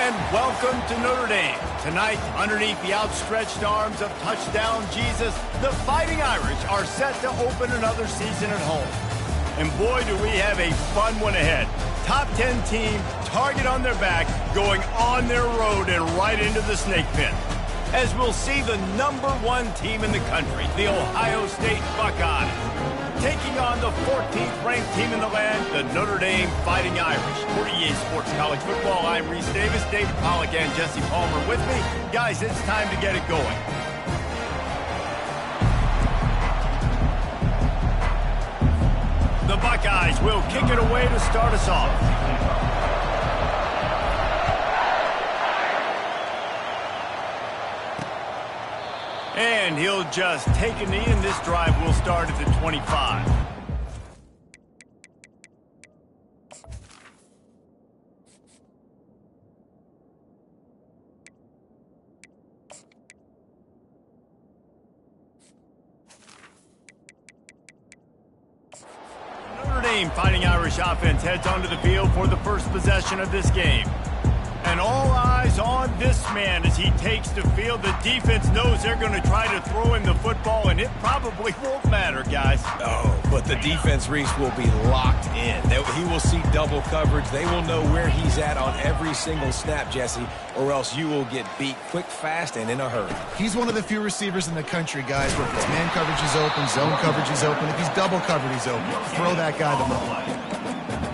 And welcome to Notre Dame. Tonight, underneath the outstretched arms of touchdown Jesus, the Fighting Irish are set to open another season at home. And boy, do we have a fun one ahead. Top 10 team, target on their back, going on their road and right into the snake pit. As we'll see the #1 team in the country, the Ohio State Buckeyes, taking on the 14th ranked team in the land, the Notre Dame Fighting Irish. For EA Sports College Football, I'm Reese Davis, David Pollack, and Jesse Palmer with me. Guys, it's time to get it going. The Buckeyes will kick it away to start us off. And he'll just take a knee, and this drive will start at the 25. Notre Dame Fighting Irish offense heads onto the field for the first possession of this game. And all eyes on this man as he takes the field. The defense knows they're going to try to throw him the football, and it probably won't matter, guys. Oh, but the defense, Reese, will be locked in. He will see double coverage. They will know where he's at on every single snap, Jesse, or else you will get beat quick, fast, and in a hurry. He's one of the few receivers in the country, guys, where if his man coverage is open, zone coverage is open. If he's double covered, he's open. Throw that guy the ball.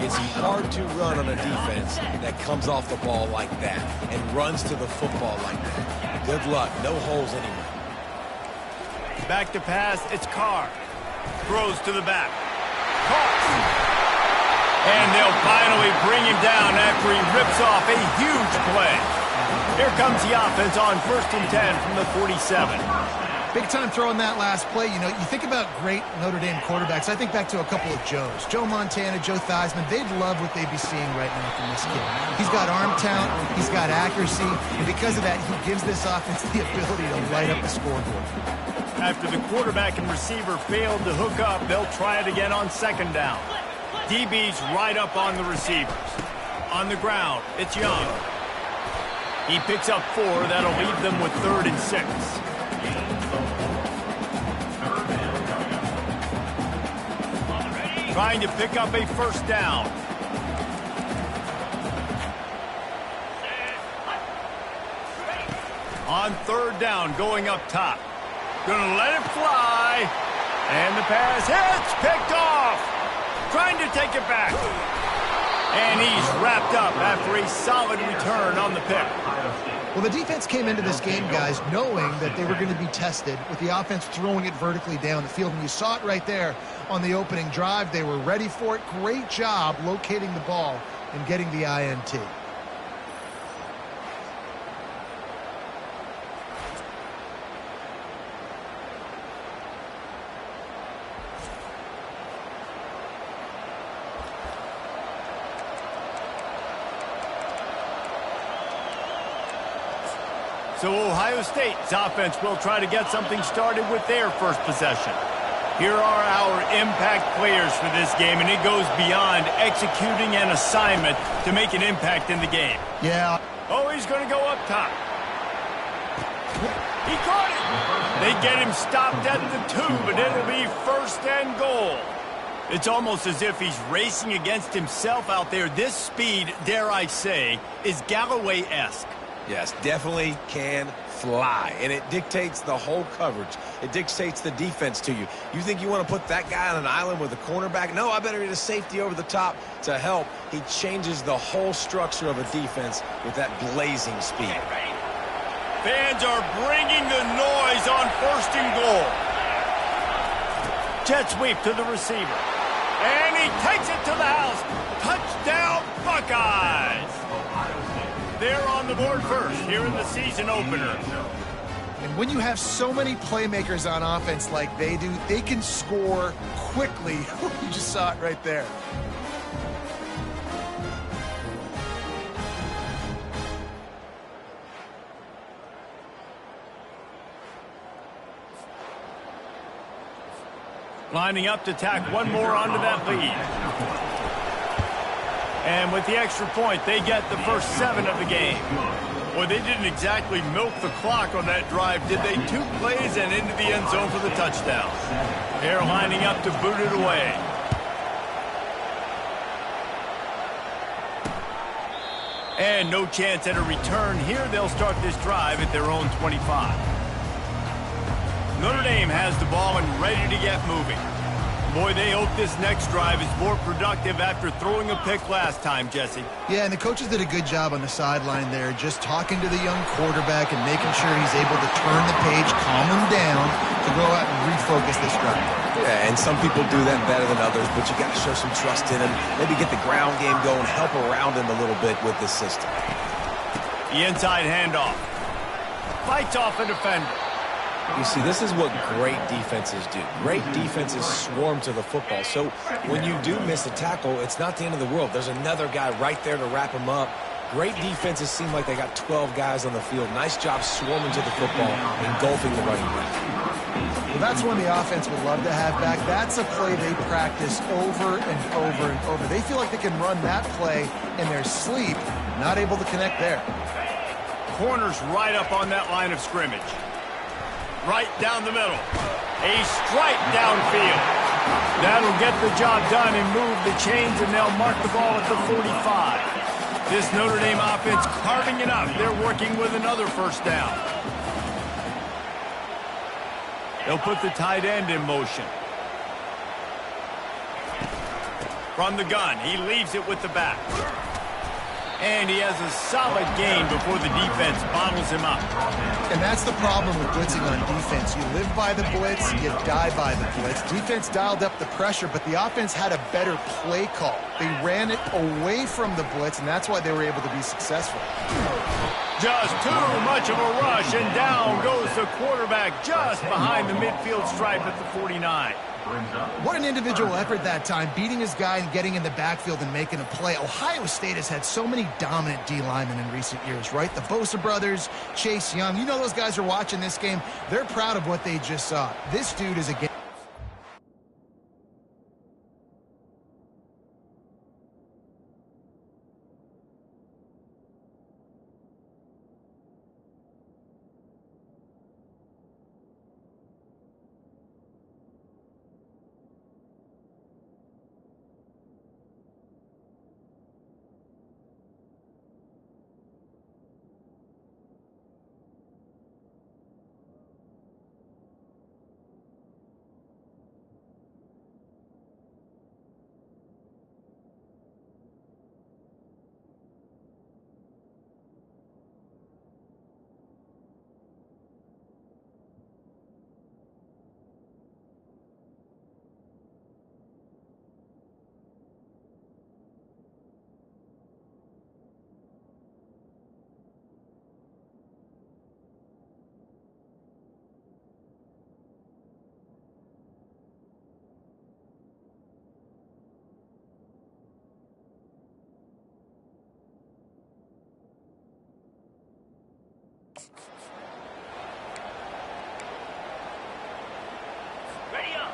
It's hard to run on a defense that comes off the ball like that and runs to the football like that. Good luck. No holes anywhere. Back to pass. It's Carr. Throws to the back. Caught. And they'll finally bring him down after he rips off a huge play. Here comes the offense on 1st and 10 from the 47. Big time throw in that last play. You know, you think about great Notre Dame quarterbacks. I think back to a couple of Joes. Joe Montana, Joe Theismann. They'd love what they'd be seeing right now from this kid. He's got arm talent. He's got accuracy. And because of that, he gives this offense the ability to light up the scoreboard. After the quarterback and receiver failed to hook up, they'll try it again on 2nd down. DB's right up on the receivers. On the ground, it's Young. He picks up 4. That'll leave them with 3rd and 6. Trying to pick up a 1st down. On 3rd down, going up top. Gonna let it fly. And the pass hits, picked off. Trying to take it back. And he's wrapped up after a solid return on the pick. Well, the defense came into this game, guys, knowing that they were going to be tested with the offense throwing it vertically down the field. And you saw it right there on the opening drive. They were ready for it. Great job locating the ball and getting the INT. So Ohio State's offense will try to get something started with their first possession. Here are our impact players for this game, and it goes beyond executing an assignment to make an impact in the game. Yeah. Oh, he's going to go up top. He caught it. They get him stopped at the 2, but it'll be 1st and goal. It's almost as if he's racing against himself out there. This speed, dare I say, is Galloway-esque. Yes, definitely can fly, and it dictates the whole coverage. It dictates the defense to you. You think you want to put that guy on an island with a cornerback? No, I better get a safety over the top to help. He changes the whole structure of a defense with that blazing speed. Fans are bringing the noise on 1st and goal. Jet sweep to the receiver. And he takes it to the house. Touchdown, Buckeyes. They're on the board first here in the season opener. And when you have so many playmakers on offense like they do, they can score quickly. You just saw it right there. Lining up to tack one more onto that lead. And with the extra point, they get the first 7 of the game. Well, they didn't exactly milk the clock on that drive, did they? 2 plays and into the end zone for the touchdown. They're lining up to boot it away. And no chance at a return here. They'll start this drive at their own 25. Notre Dame has the ball and ready to get moving. Boy, they hope this next drive is more productive after throwing a pick last time, Jesse. Yeah, and the coaches did a good job on the sideline there, just talking to the young quarterback and making sure he's able to turn the page, calm him down, to go out and refocus this drive. Yeah, and some people do that better than others, but you got to show some trust in him. Maybe get the ground game going, help around him a little bit with this system. The inside handoff. Fights off a defender. You see, this is what great defenses do. Great defenses swarm to the football. So when you do miss a tackle, it's not the end of the world. There's another guy right there to wrap him up. Great defenses seem like they got 12 guys on the field. Nice job swarming to the football, engulfing the running back. Well, that's one the offense would love to have back. That's a play they practice over and over and over. They feel like they can run that play in their sleep, not able to connect there. Corners right up on that line of scrimmage. Right down the middle. A strike downfield. That'll get the job done and move the chains, and they'll mark the ball at the 45. This Notre Dame offense carving it up. They're working with another first down. They'll put the tight end in motion. From the gun, he leaves it with the back. And he has a solid gain before the defense bottles him up. And that's the problem with blitzing on defense. You live by the blitz, you die by the blitz. Defense dialed up the pressure, but the offense had a better play call. They ran it away from the blitz, and that's why they were able to be successful. Just too much of a rush, and down goes the quarterback just behind the midfield stripe at the 49. What an individual effort that time, beating his guy and getting in the backfield and making a play. Ohio State has had so many dominant D linemen in recent years, right? The Bosa brothers, Chase Young. You know those guys are watching this game. They're proud of what they just saw. This dude is a game.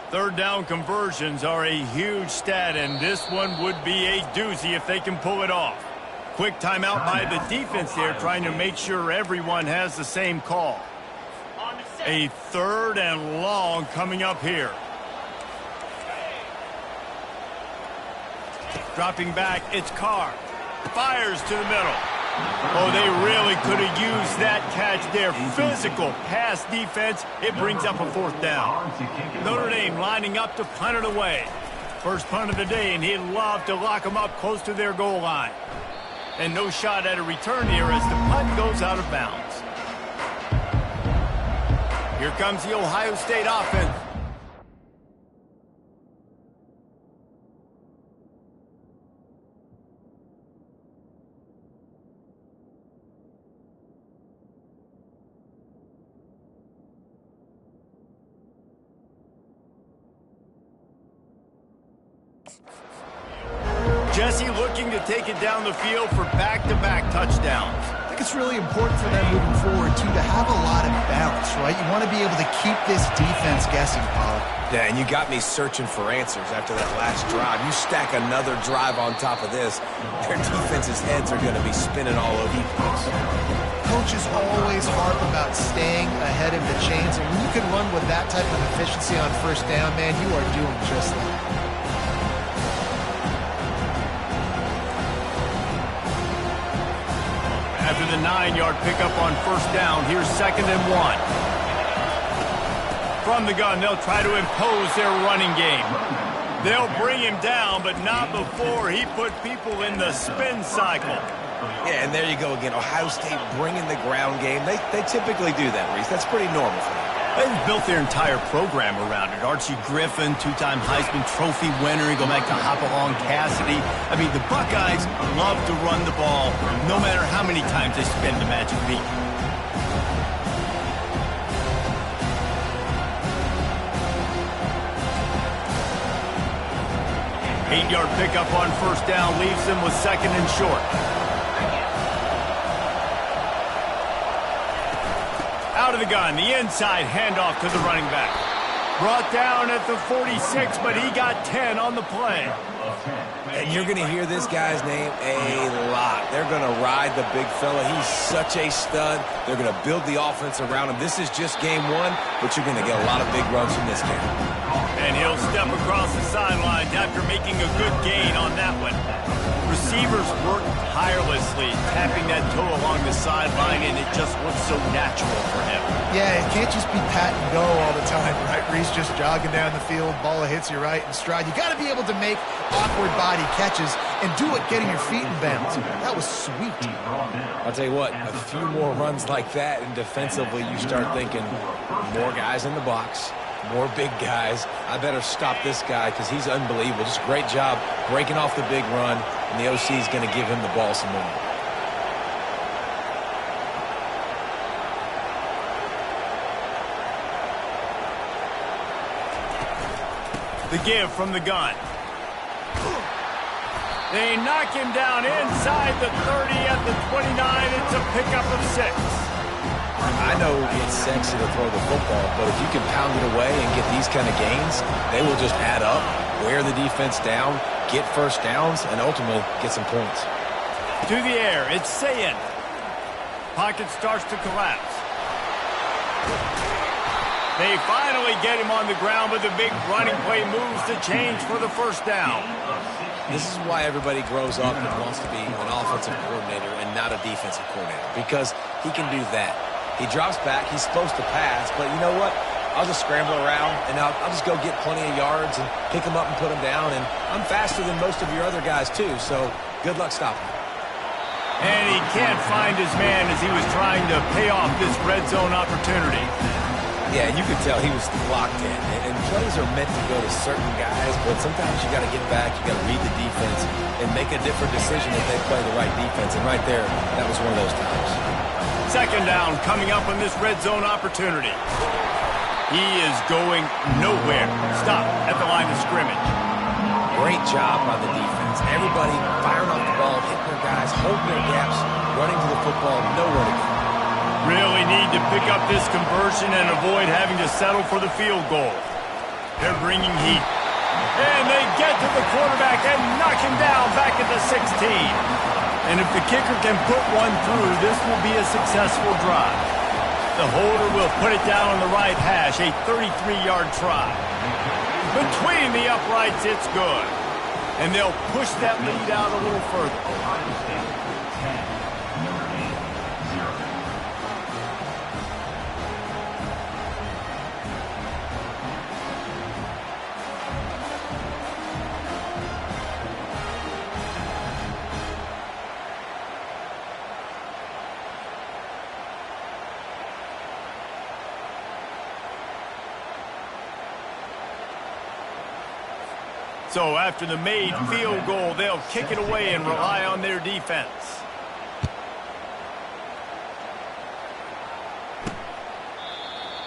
Third down conversions are a huge stat, and this one would be a doozy if they can pull it off. Quick timeout by the defense there, trying to make sure everyone has the same call. A third and long coming up here. Dropping back, it's Carr. Fires to the middle. Oh, they really could have used that catch there. Physical pass defense. It brings up a fourth down. Notre Dame lining up to punt it away. First punt of the day, and he'd love to lock them up close to their goal line. And no shot at a return here as the punt goes out of bounds. Here comes the Ohio State offense. Jesse looking to take it down the field for back-to-back touchdowns. think it's really important for them moving forward, too, to have a lot of balance, right? You want to be able to keep this defense guessing, Paul. Yeah, and you got me searching for answers after that last drive. You stack another drive on top of this, their defense's heads are going to be spinning all over the place. Coaches always harp about staying ahead of the chains, and when you can run with that type of efficiency on first down, man, you are doing just that. After the 9-yard pickup on first down, here's 2nd and 1. From the gun, they'll try to impose their running game. They'll bring him down, but not before he put people in the spin cycle. Yeah, and there you go again. Ohio State bringing the ground game. They typically do that, Reese. That's pretty normal for them. They've built their entire program around it. Archie Griffin, 2-time Heisman Trophy winner. You go back to Hopalong Cassidy. I mean, the Buckeyes love to run the ball, no matter how many times they spin the magic beat. Eight-yard pickup on first down leaves them with 2nd and short. Out of the gun, the inside handoff to the running back. Brought down at the 46, but he got 10 on the play. And you're going to hear this guy's name a lot. They're going to ride the big fella. He's such a stud. They're going to build the offense around him. This is just game 1, but you're going to get a lot of big runs from this game. And he'll step across the sidelines after making a good gain on that one. Receivers work tirelessly, tapping that toe along the sideline, and it just looks so natural for him. Yeah, it can't just be pat and go all the time, right? Reese just jogging down the field, ball hits you right in stride. You got to be able to make awkward body catches and do it getting your feet in bounds. That was sweet. I'll tell you what, a few more runs like that, and defensively you start thinking more guys in the box, more big guys. I better stop this guy because he's unbelievable. Just a great job breaking off the big run, and the OC is going to give him the ball some more. The give from the gun. They knock him down inside the 30 at the 29. It's a pickup of 6. I know it's sexy to throw the football, but if you can pound it away and get these kind of gains, they will just add up, wear the defense down, get first downs, and ultimately get some points. To the air, it's Sayin. Pocket starts to collapse. They finally get him on the ground, but the big running play moves the change for the first down. This is why everybody grows up and wants to be an offensive coordinator and not a defensive coordinator, because he can do that. He drops back. He's supposed to pass, but you know what? I'll just scramble around, and I'll just go get plenty of yards and pick him up and put him down, and I'm faster than most of your other guys, too, so good luck stopping him. And he can't find his man as he was trying to pay off this red zone opportunity. Yeah, and you could tell he was locked in. And plays are meant to go to certain guys, but sometimes you got to get back, you got to read the defense, and make a different decision if they play the right defense. And right there, that was one of those times. 2nd down coming up on this red zone opportunity. He is going nowhere. Stop at the line of scrimmage. Great job by the defense. Everybody firing off the ball, hitting their guys, holding their gaps, running to the football, nowhere to go. Really need to pick up this conversion and avoid having to settle for the field goal. They're bringing heat. And they get to the quarterback and knock him down back at the 16. And if the kicker can put one through, this will be a successful drive. The holder will put it down on the right hash, a 33-yard try. Between the uprights, it's good. And they'll push that lead out a little further. So after the made field goal, they'll kick it away and rely on their defense.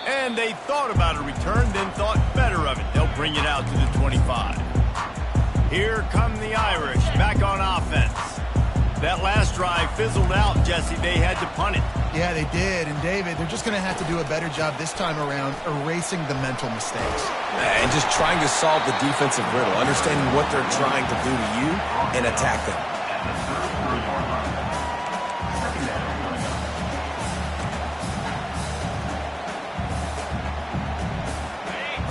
And they thought about a return, then thought better of it. They'll bring it out to the 25. Here come the Irish back on offense. That last drive fizzled out, Jesse. They had to punt it. Yeah, they did. And, David, they're just going to have to do a better job this time around erasing the mental mistakes. And just trying to solve the defensive riddle, understanding what they're trying to do to you and attack them.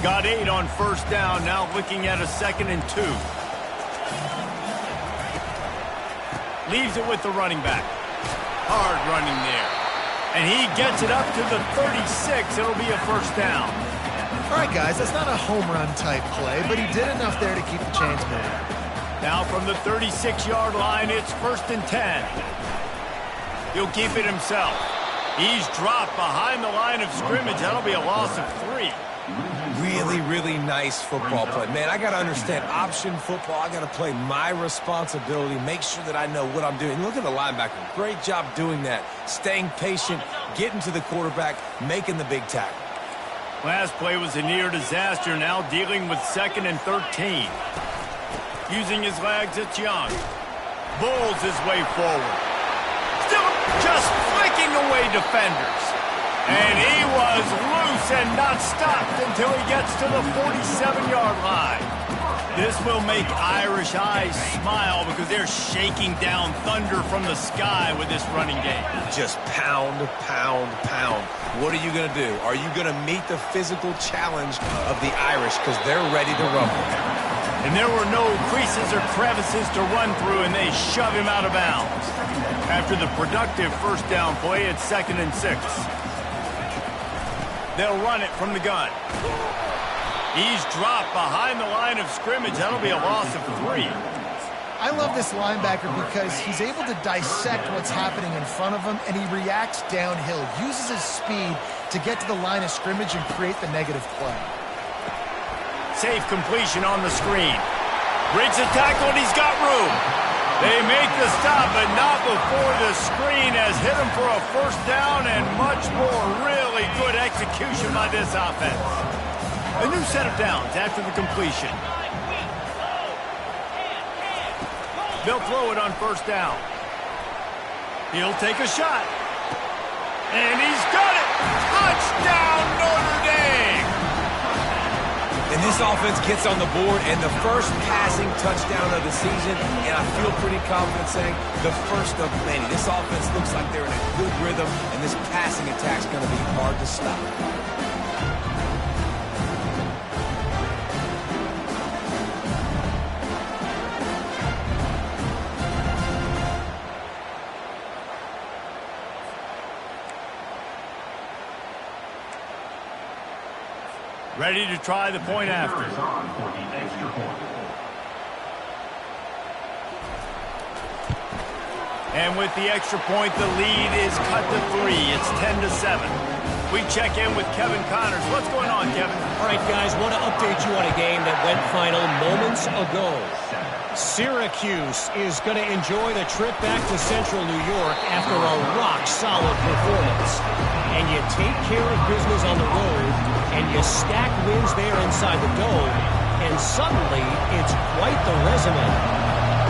Got 8 on first down, now looking at a 2nd and 2. Leaves it with the running back. Hard running there. And he gets it up to the 36. It'll be a first down. All right, guys, that's not a home run type play, but he did enough there to keep the chains moving. Now from the 36-yard line, it's 1st and 10. He'll keep it himself. He's dropped behind the line of scrimmage. That'll be a loss of 3. Really, really nice football play. Man, I got to understand option football. I got to play my responsibility, make sure that I know what I'm doing. Look at the linebacker. Great job doing that. Staying patient, getting to the quarterback, making the big tackle. Last play was a near disaster. Now dealing with 2nd and 13. Using his legs, it's Young. Bulls his way forward. Still just flicking away defenders. And he was loose and not stopped until he gets to the 47-yard line. This will make Irish eyes smile because they're shaking down thunder from the sky with this running game. Just pound, pound, pound. What are you going to do? Are you going to meet the physical challenge of the Irish because they're ready to rumble? And there were no creases or crevices to run through, and they shove him out of bounds. After the productive first down play, it's 2nd and 6. They'll run it from the gun. He's dropped behind the line of scrimmage. That'll be a loss of 3. I love this linebacker because he's able to dissect what's happening in front of him, and he reacts downhill, uses his speed to get to the line of scrimmage and create the negative play. Safe completion on the screen. Breaks the tackle, and he's got room. They make the stop, but not before the screen has hit him for a first down and much more. Really good execution by this offense. A new set of downs after the completion. They'll throw it on first down. He'll take a shot. And he's got it! Touchdown, Notre Dame! And this offense gets on the board, and the first passing touchdown of the season, and I feel pretty confident saying the first of many. This offense looks like they're in a good rhythm, and this passing attack's going to be hard to stop. Ready to try the point after. And with the extra point, the lead is cut to 3. It's 10-7. We check in with Kevin Connors. What's going on, Kevin? All right, guys, want to update you on a game that went final moments ago. Syracuse is going to enjoy the trip back to Central New York after a rock-solid performance. And you take care of business on the road, and you stack wins there inside the Dome, and suddenly it's quite the resume.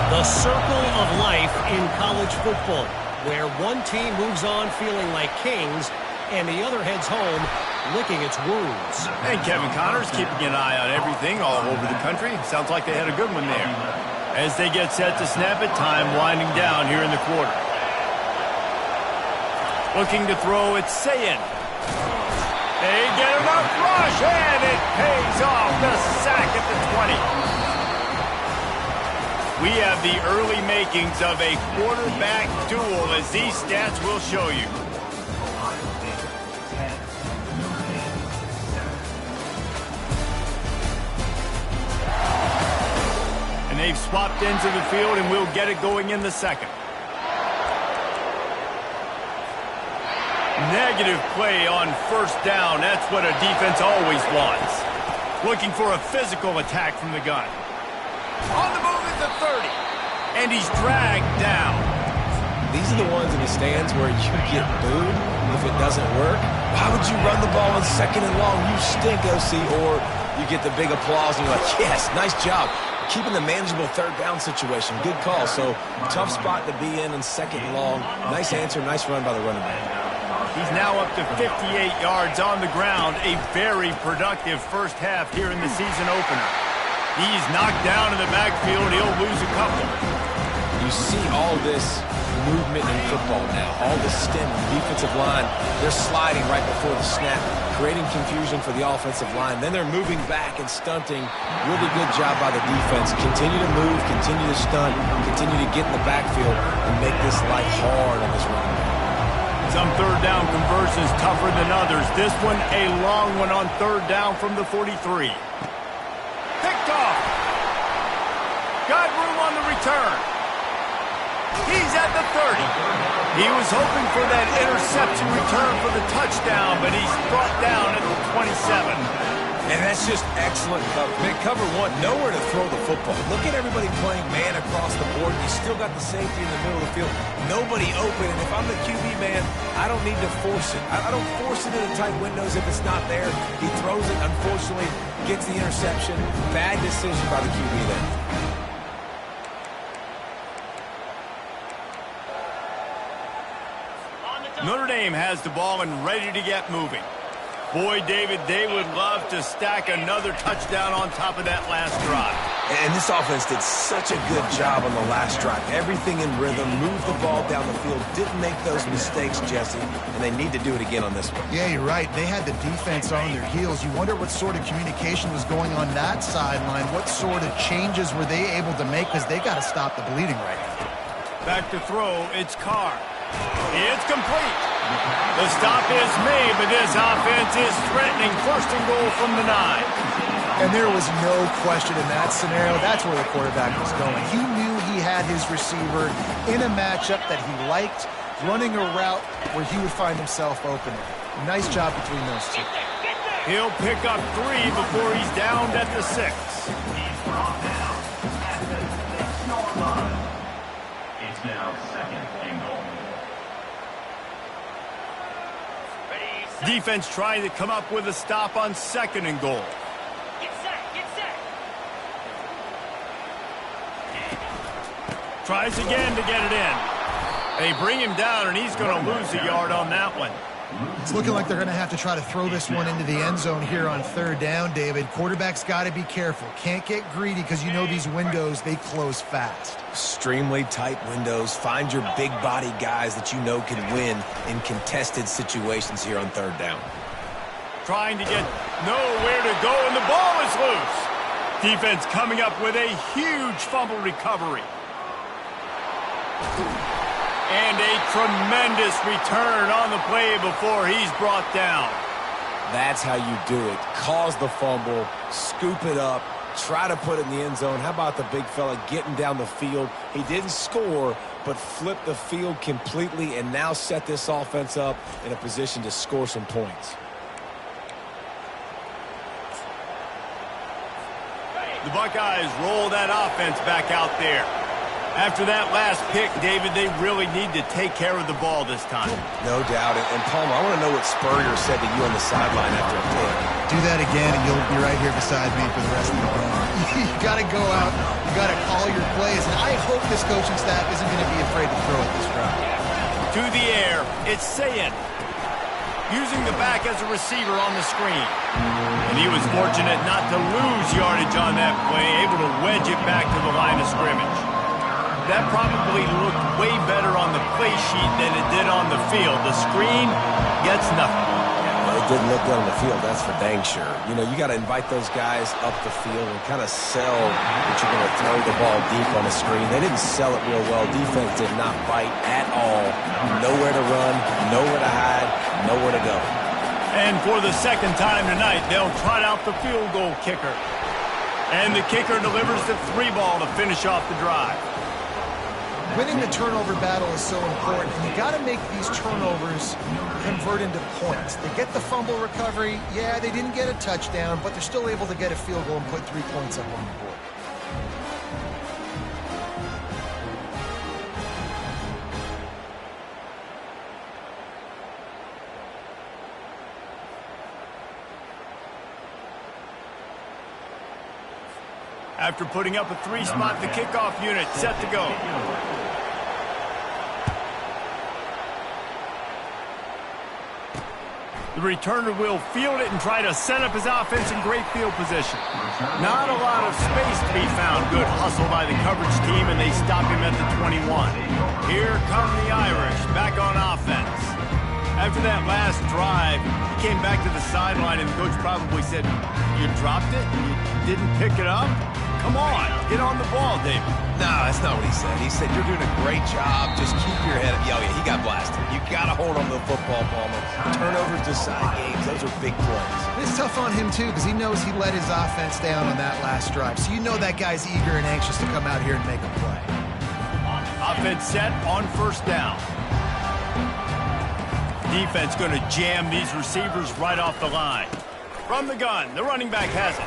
The circle of life in college football, where one team moves on feeling like kings, and the other heads home licking its wounds. And Kevin Connors keeping an eye on everything all over the country. Sounds like they had a good one there. As they get set to snap it, time winding down here in the quarter. Looking to throw, it's Sayin. They get enough rush, and it pays off. The sack at the 20. We have the early makings of a quarterback duel, as these stats will show you. And they've swapped into the field, and we'll get it going in the second. Negative play on first down. That's what a defense always wants. Looking for a physical attack from the gun. On the move at the 30. And he's dragged down. These are the ones in the stands where you get booed if it doesn't work. Why would you run the ball on second and long? You stink, OC. Or You get the big applause, and you're like, yes, nice job. Keeping the manageable third down situation. Good call. So tough spot to be in second and long. Nice answer, nice run by the running back. He's now up to 58 yards on the ground. A very productive first half here in the season opener. He's knocked down in the backfield. He'll lose a couple. You see all this movement in football now. All the stem, defensive line, they're sliding right before the snap, creating confusion for the offensive line. Then they're moving back and stunting. Really good job by the defense. Continue to move, continue to stunt, continue to get in the backfield and make this life hard on this running back. Some third down conversions tougher than others. This one a long one on third down from the 43. Picked off. Got room on the return. He's at the 30. He was hoping for that interception return for the touchdown, but he's brought down at the 27. And that's just excellent cover. Man, cover one, nowhere to throw the football. Look at everybody playing man across the board. You still got the safety in the middle of the field. Nobody open, and if I'm the QB, man, I don't need to force it. I don't force it into tight windows if it's not there. He throws it, unfortunately, gets the interception. Bad decision by the QB there. Notre Dame has the ball and ready to get moving. Boy, David, they would love to stack another touchdown on top of that last drive. And this offense did such a good job on the last drive. Everything in rhythm, moved the ball down the field, didn't make those mistakes, Jesse, and they need to do it again on this one. Yeah, you're right. They had the defense on their heels. You wonder what sort of communication was going on that sideline. What sort of changes were they able to make, because they got to stop the bleeding right now. Back to throw, it's Carr. It's complete. The stop is made, but this offense is threatening. First and goal from the 9. And there was no question in that scenario. That's where the quarterback was going. He knew he had his receiver in a matchup that he liked, running a route where he would find himself open. Nice job between those two. He'll pick up 3 before he's downed at the 6. It's now second and goal. Defense trying to come up with a stop on second and goal. Get set, get set. Tries again to get it in. They bring him down, and he's going to lose a yard on that one. It's looking like they're going to have to try to throw this one into the end zone here on third down, David. Quarterback's got to be careful. Can't get greedy, because you know these windows, they close fast. Extremely tight windows. Find your big body guys that you know can win in contested situations here on third down. Trying to get nowhere to go, and the ball is loose. Defense coming up with a huge fumble recovery. And a tremendous return on the play before he's brought down. That's how you do it. Cause the fumble, scoop it up, try to put it in the end zone. How about the big fella getting down the field? He didn't score, but flipped the field completely and now set this offense up in a position to score some points. The Buckeyes roll that offense back out there. After that last pick, David, they really need to take care of the ball this time. No doubt. And Palmer, I want to know what Spurrier said to you on the sideline after a pick. Do that again, and you'll be right here beside me for the rest of the game. You got to go out. You got to call your plays. And I hope this coaching staff isn't going to be afraid to throw it this route. To the air, it's Sayin. Using the back as a receiver on the screen. And he was fortunate not to lose yardage on that play, able to wedge it back to the line of scrimmage. That probably looked way better on the play sheet than it did on the field. The screen gets nothing. Well, it didn't look good on the field, that's for dang sure. You know, you got to invite those guys up the field and kind of sell that you're going to throw the ball deep on the screen. They didn't sell it real well. Defense did not bite at all. Nowhere to run, nowhere to hide, nowhere to go. And for the second time tonight, they'll trot out the field goal kicker. And the kicker delivers the 3 ball to finish off the drive. Winning the turnover battle is so important, and you got to make these turnovers convert into points. They get the fumble recovery. Yeah, they didn't get a touchdown, but they're still able to get a field goal and put 3 points up on the board. After putting up a 3-spot, the kickoff unit set to go. The returner will field it and try to set up his offense in great field position. Not a lot of space to be found. Good hustle by the coverage team, and they stop him at the 21. Here come the Irish back on offense. After that last drive, he came back to the sideline, and the coach probably said, "You dropped it? You didn't pick it up? Come on, get on the ball, David." No, that's not what he said. He said, "You're doing a great job. Just keep your head up." Oh, yeah, he got blasted. You got to hold on to the football, Palmer. Turnovers decide games. Those are big plays. It's tough on him, too, because he knows he let his offense down on that last drive. So you know that guy's eager and anxious to come out here and make a play. Offense set on first down. Defense going to jam these receivers right off the line. From the gun, the running back has it.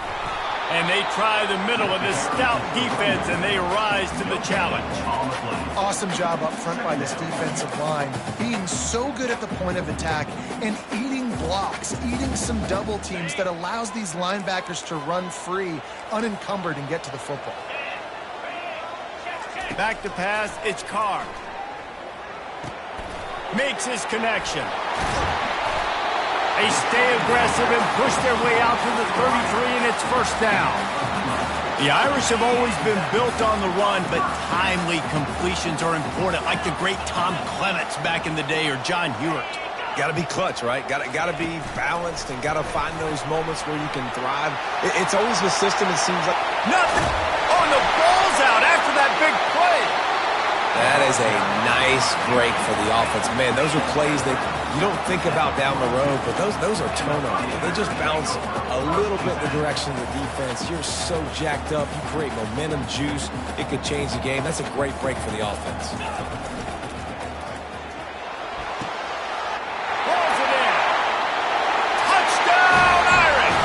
And they try the middle of this stout defense, and they rise to the challenge. Awesome job up front by this defensive line, being so good at the point of attack and eating blocks, eating some double teams that allows these linebackers to run free, unencumbered, and get to the football. Back to pass, it's Carr. Makes his connection. They stay aggressive and push their way out to the 33, and it's first down. The Irish have always been built on the run, but timely completions are important, like the great Tom Clements back in the day or John Hewitt. Got to be clutch, right? Got to be balanced and got to find those moments where you can thrive. It's always the system, it seems like. Nothing. Oh, and the ball's out after that big play. That is a nice break for the offense. Man, those are plays that you don't think about down the road, but those are turnovers. They just bounce a little bit in the direction of the defense. You're so jacked up. You create momentum, juice. It could change the game. That's a great break for the offense. Balls it in. Touchdown, Irish!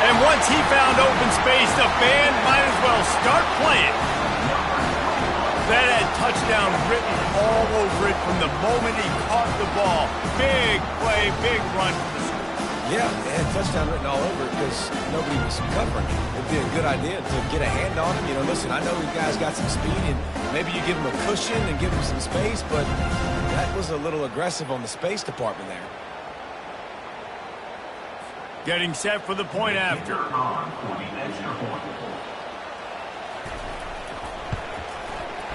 And once he found open space, the band might as well start playing. That had touchdown written all over it from the moment he caught the ball. Big play, big run for the score. Yeah, they had touchdown written all over it because nobody was covering. It'd be a good idea to get a hand on him. You know, listen, I know you guys got some speed, and maybe you give him a cushion and give him some space, but that was a little aggressive on the space department there. Getting set for the point after.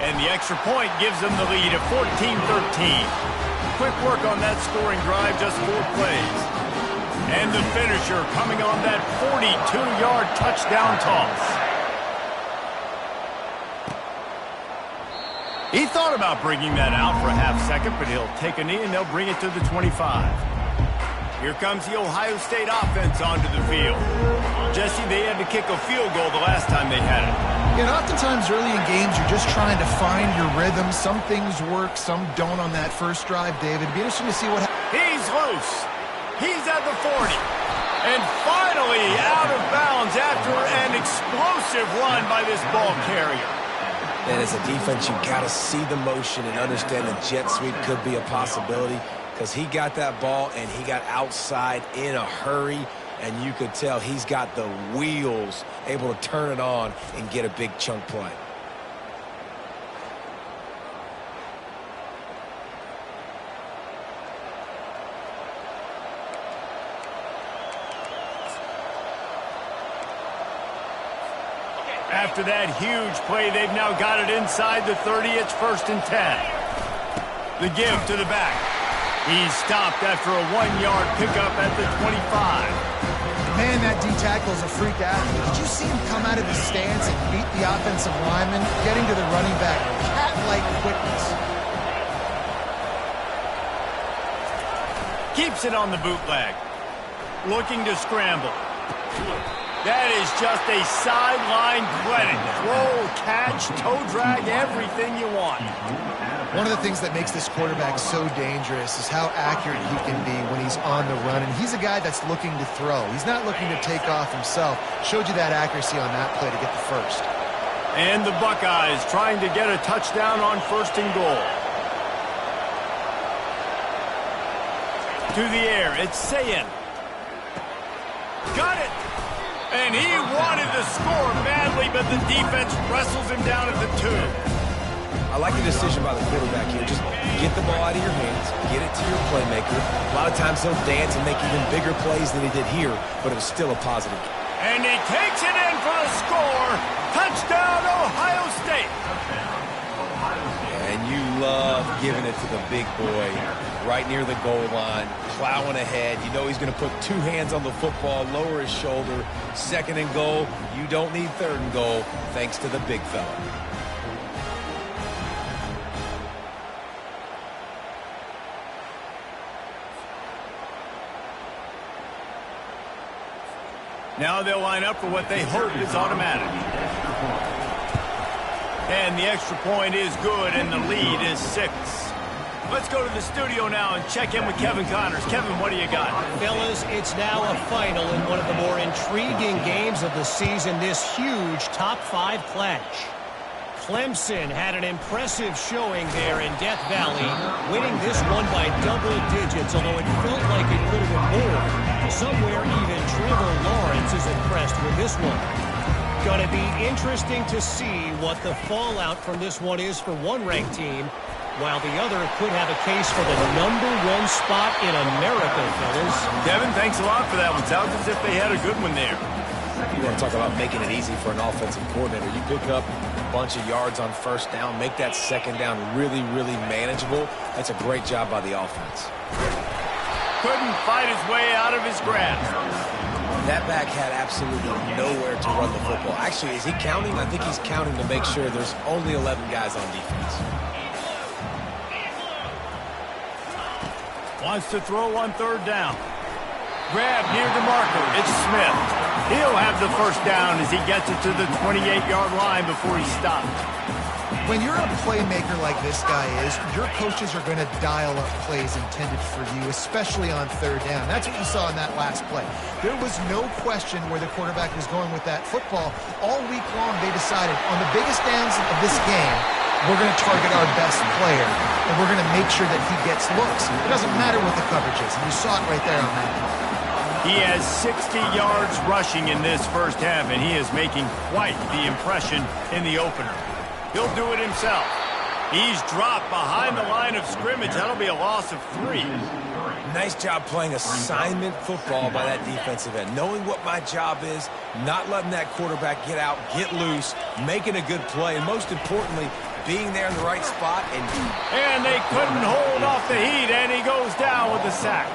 And the extra point gives them the lead at 14-13. Quick work on that scoring drive, just 4 plays. And the finisher coming on that 42-yard touchdown toss. He thought about bringing that out for a half second, but he'll take a knee and they'll bring it to the 25. Here comes the Ohio State offense onto the field. Jesse, they had to kick a field goal the last time they had it. And oftentimes early in games, you're just trying to find your rhythm. Some things work, some don't on that first drive, David. It'd be interesting to see what happens. He's loose. He's at the 40. And finally out of bounds after an explosive run by this ball carrier. And as a defense, you got to see the motion and understand the jet sweep could be a possibility because he got that ball and he got outside in a hurry. And you could tell he's got the wheels able to turn it on and get a big chunk play. After that huge play, they've now got it inside the 30. It's 1st and 10. The give to the back. He's stopped after a 1-yard pickup at the 25. Man, that D-tackle is a freak athlete. Did you see him come out of his stance and beat the offensive lineman, getting to the running back? Cat-like quickness. Keeps it on the bootleg. Looking to scramble. That is just a sideline credit. Throw, catch, toe drag, everything you want. One of the things that makes this quarterback so dangerous is how accurate he can be when he's on the run. And he's a guy that's looking to throw. He's not looking to take off himself. Showed you that accuracy on that play to get the first. And the Buckeyes trying to get a touchdown on 1st and goal. To the air, it's Sayin. Got it! And he wanted to score badly, but the defense wrestles him down at the 2. I like the decision by the quarterback here. Just get the ball out of your hands, get it to your playmaker. A lot of times he'll dance and make even bigger plays than he did here, but it was still a positive. And he takes it in for the score. Touchdown, Ohio State. And you love giving it to the big boy right near the goal line, plowing ahead. You know he's going to put 2 hands on the football, lower his shoulder. 2nd and goal. You don't need 3rd and goal, thanks to the big fella. Now they'll line up for what they hope is automatic. And the extra point is good, and the lead is 6. Let's go to the studio now and check in with Kevin Connors. Kevin, what do you got? Fellas, it's now a final in one of the more intriguing games of the season, this huge top 5 clash. Clemson had an impressive showing there in Death Valley, winning this one by double digits, although it felt like it could have been more. Somewhere even Trevor Lawrence is impressed with this one. Going to be interesting to see what the fallout from this one is for one ranked team, while the other could have a case for the #1 spot in America, fellas. Kevin, thanks a lot for that one. Sounds as if they had a good one there. You want to talk about making it easy for an offensive coordinator. You pick up a bunch of yards on 1st down, make that 2nd down really, really manageable. That's a great job by the offense. Couldn't fight his way out of his grasp. That back had absolutely nowhere to run the football. Actually, is he counting? I think he's counting to make sure there's only 11 guys on defense. Wants to throw on 3rd down. Grab near the marker. It's Smith. He'll have the 1st down as he gets it to the 28-yard line before he stops. When you're a playmaker like this guy is, your coaches are going to dial up plays intended for you, especially on 3rd down. That's what you saw in that last play. There was no question where the quarterback was going with that football. All week long, they decided on the biggest downs of this game, we're going to target our best player, and we're going to make sure that he gets looks. It doesn't matter what the coverage is, and you saw it right there on that. He has 60 yards rushing in this 1st half, and he is making quite the impression in the opener. He'll do it himself. He's dropped behind the line of scrimmage. That'll be a loss of 3. Nice job playing assignment football by that defensive end. Knowing what my job is, not letting that quarterback get out, get loose, making a good play, and most importantly, being there in the right spot. And they couldn't hold off the heat, and he goes down with a sack.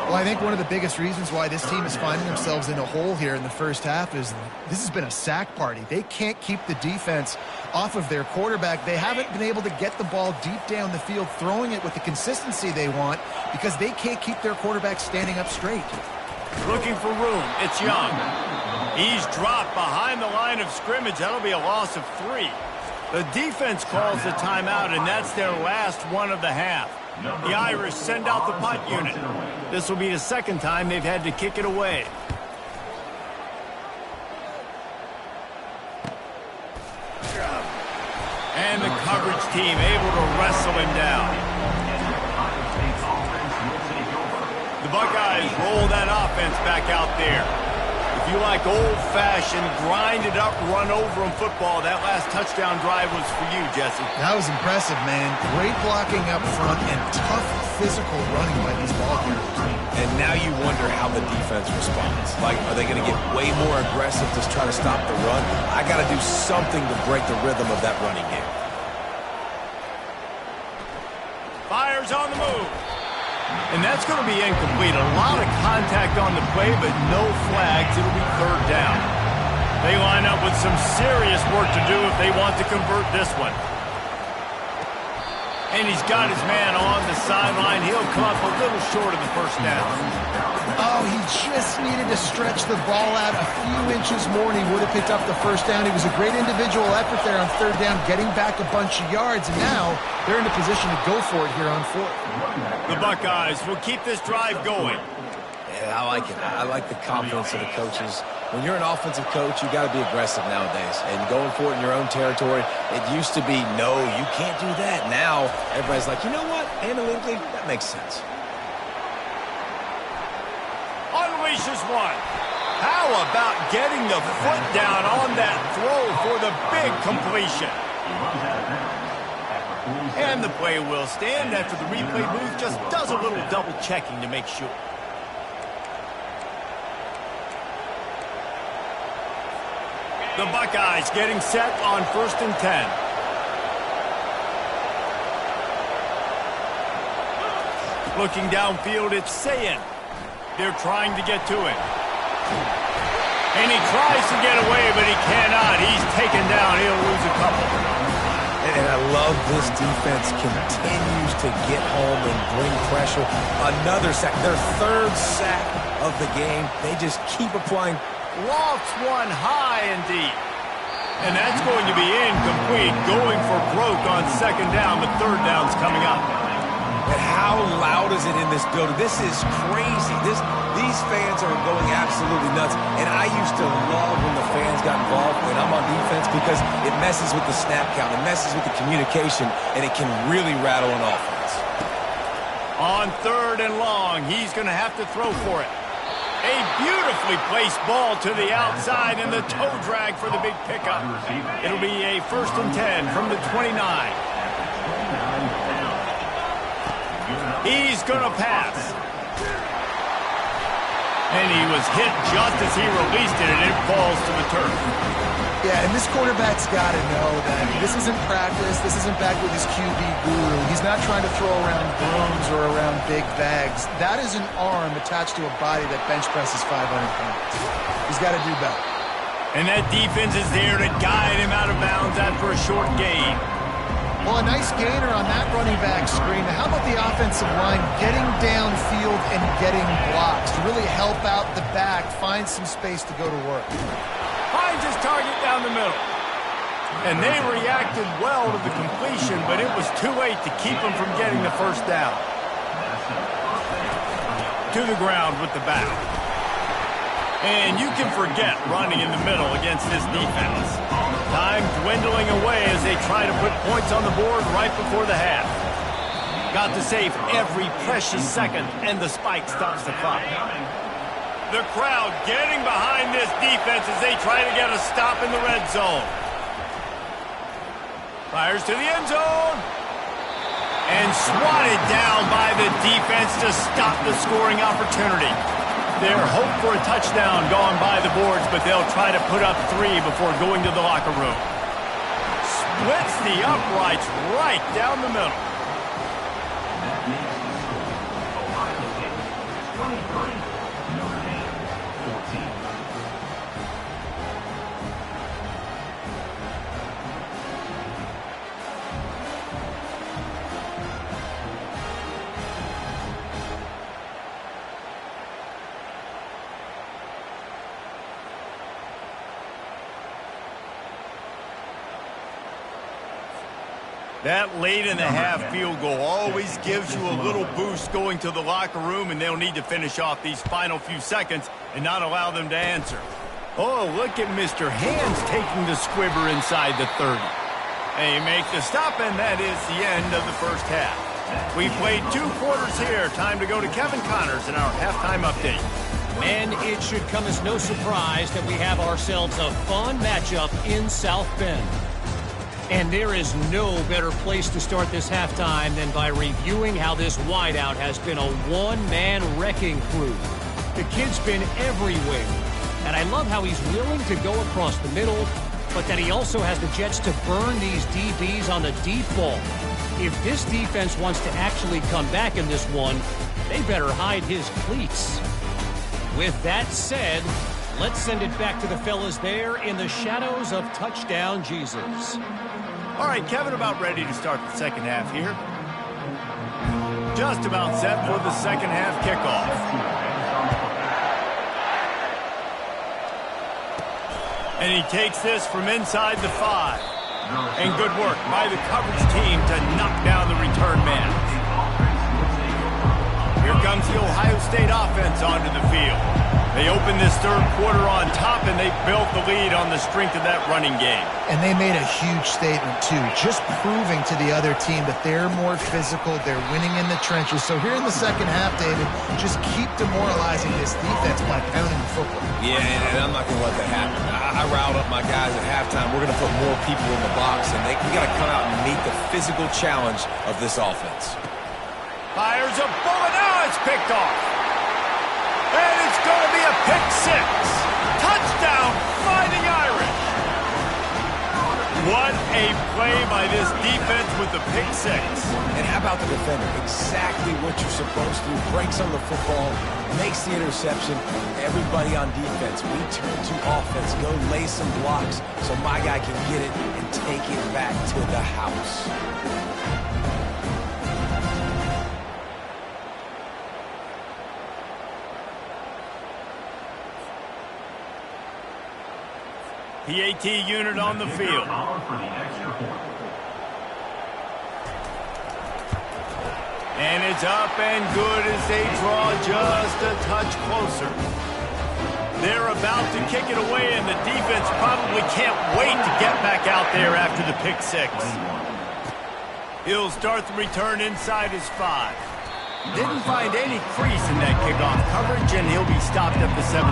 Well, I think one of the biggest reasons why this team is finding themselves in a hole here in the 1st half is this has been a sack party. They can't keep the defense off of their quarterback. They haven't been able to get the ball deep down the field, throwing it with the consistency they want because they can't keep their quarterback standing up straight. Looking for room. It's Young. He's dropped behind the line of scrimmage. That'll be a loss of 3. The defense calls the timeout, and that's their last one of the half. The Irish send out the punt unit. This will be the 2nd time they've had to kick it away. And the coverage team able to wrestle him down. The Buckeyes roll that offense back out there. If you like old-fashioned, grinded-up, run-over-'em football, that last touchdown drive was for you, Jesse. That was impressive, man. Great blocking up front and tough physical running by these ball carriers. And now you wonder how the defense responds. Like, are they going to get way more aggressive to try to stop the run? I got to do something to break the rhythm of that running game. Fires on the move. And that's going to be incomplete. A lot of contact on the play, but no flags. It'll be 3rd down. They line up with some serious work to do if they want to convert this one. And he's got his man on the sideline. He'll come up a little short of the 1st down. Oh, he just needed to stretch the ball out a few inches more, and he would have picked up the 1st down. It was a great individual effort there on 3rd down, getting back a bunch of yards, and now they're in a position to go for it here on 4th. The Buckeyes will keep this drive going. Yeah, I like it. I like the confidence of the coaches. When you're an offensive coach, you got to be aggressive nowadays. And going for it in your own territory, it used to be, no, you can't do that. Now, everybody's like, you know what? Analytically, that makes sense. Unleashes one. How about getting the foot down on that throw for the big completion? And the play will stand after the replay booth just does a little double checking to make sure. The Buckeyes getting set on 1st and 10. Looking downfield, it's Sayin. They're trying to get to him. And he tries to get away, but he cannot. He's taken down. He'll lose a couple. And I love this defense continues to get home and bring pressure. Another sack, their 3rd sack of the game. They just keep applying. Lofts one high and deep. And that's going to be incomplete. Going for broke on 2nd down. The 3rd down's coming up. And how loud is it in this building? This is crazy. These fans are going absolutely nuts. And I used to love when the fans got involved when I'm on defense because it messes with the snap count. It messes with the communication, and it can really rattle an offense. On 3rd and long, he's going to have to throw for it. A beautifully placed ball to the outside, and the toe drag for the big pickup. It'll be a 1st and 10 from the 29. He's going to pass. And he was hit just as he released it, and it falls to the turf. Yeah, and this quarterback's got to know that this isn't practice. This isn't back with his QB guru. He's not trying to throw around brooms or around big bags. That is an arm attached to a body that bench presses 500 pounds. He's got to do better. And that defense is there to guide him out of bounds after a short gain. Well, a nice gainer on that running back screen. How about the offensive line getting downfield and getting blocks to really help out the back, find some space to go to work? Finds his target down the middle. And they reacted well to the completion, but it was too late to keep him from getting the 1st down. To the ground with the back. And you can forget running in the middle against this defense. Time dwindling away as they try to put points on the board right before the half. Got to save every precious second, and the spike stops the clock. The crowd getting behind this defense as they try to get a stop in the red zone. Fires to the end zone. And swatted down by the defense to stop the scoring opportunity. Their hope for a touchdown gone by the boards, but they'll try to put up 3 before going to the locker room. Splits the uprights right down the middle. That late in the half field goal always gives you a little boost going to the locker room, and they'll need to finish off these final few seconds and not allow them to answer. Oh, look at Mr. Hands taking the squibber inside the 30. They make the stop, and that is the end of the 1st half. We played 2 quarters here. Time to go to Kevin Connors in our halftime update. And it should come as no surprise that we have ourselves a fun matchup in South Bend. And there is no better place to start this halftime than by reviewing how this wideout has been a one-man wrecking crew. The kid's been everywhere, and I love how he's willing to go across the middle, but that he also has the jets to burn these DBs on the deep ball. If this defense wants to actually come back in this one, they better hide his cleats. With that said, let's send it back to the fellas there in the shadows of Touchdown Jesus. All right, Kevin, about ready to start the 2nd half here. Just about set for the 2nd half kickoff. And he takes this from inside the 5. And good work by the coverage team to knock down the return man. Here comes the Ohio State offense onto the field. They opened this third quarter on top, and they built the lead on the strength of that running game. And they made a huge statement, too, just proving to the other team that they're more physical, they're winning in the trenches. So here in the second half, David, just keep demoralizing this defense by pounding the football. Yeah, and I'm not going to let that happen. I riled up my guys at halftime. We're going to put more people in the box, and we got to come out and meet the physical challenge of this offense. Fires a bullet. Now it's picked off. And it's going to be a pick six. Touchdown, Fighting Irish. What a play by this defense with the pick six. And how about the defender? Exactly what you're supposed to do. Breaks on the football, makes the interception. Everybody on defense, we turn to offense. Go lay some blocks so my guy can get it and take it back to the house. PAT unit on the field. And it's up and good as they draw just a touch closer. They're about to kick it away, and the defense probably can't wait to get back out there after the pick six. He'll start the return inside his 5. Didn't find any crease in that kickoff coverage, and he'll be stopped at the 17.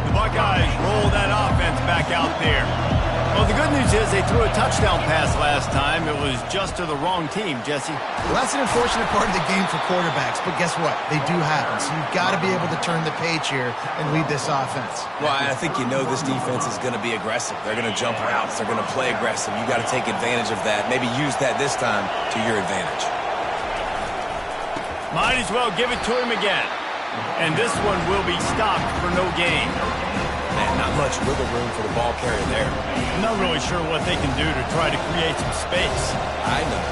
The Buckeyes roll that offense back out there. Well, the good news is they threw a touchdown pass last time. It was just to the wrong team, Jesse. Well, that's an unfortunate part of the game for quarterbacks, but guess what? They do happen. So you've got to be able to turn the page here and lead this offense. Well, I think you know this defense is going to be aggressive. They're going to jump routes. They're going to play aggressive. You got to take advantage of that. Maybe use that this time to your advantage. Might as well give it to him again. And this one will be stopped for no gain. Man, not much wiggle room for the ball carrier there. I'm not really sure what they can do to try to create some space. I know.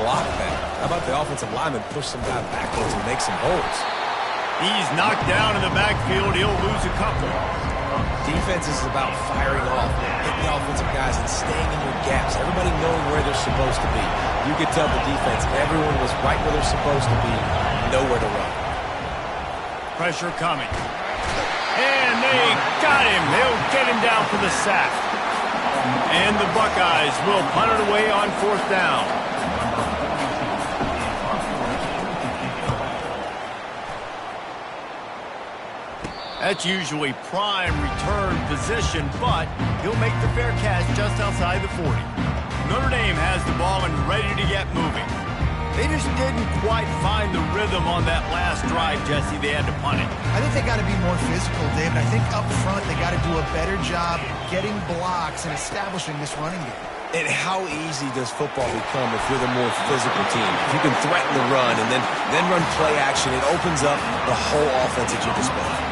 Block that. How about the offensive lineman push some guy backwards and make some holes? He's knocked down in the backfield. He'll lose a couple. Defense is about firing off, hitting the offensive guys and staying in your gaps. Everybody knowing where they're supposed to be. You could tell the defense, everyone was right where they're supposed to be, nowhere to run. Pressure coming. And they got him. They'll get him down for the sack. And the Buckeyes will punt it away on 4th down. That's usually prime return position, but he'll make the fair catch just outside the 40. Notre Dame has the ball and ready to get moving. They just didn't quite find the rhythm on that last drive, Jesse. They had to punt it. I think they got to be more physical, David. I think up front they got to do a better job getting blocks and establishing this running game. And how easy does football become if you're the more physical team? If you can threaten the run and then run play action, it opens up the whole offense at your disposal.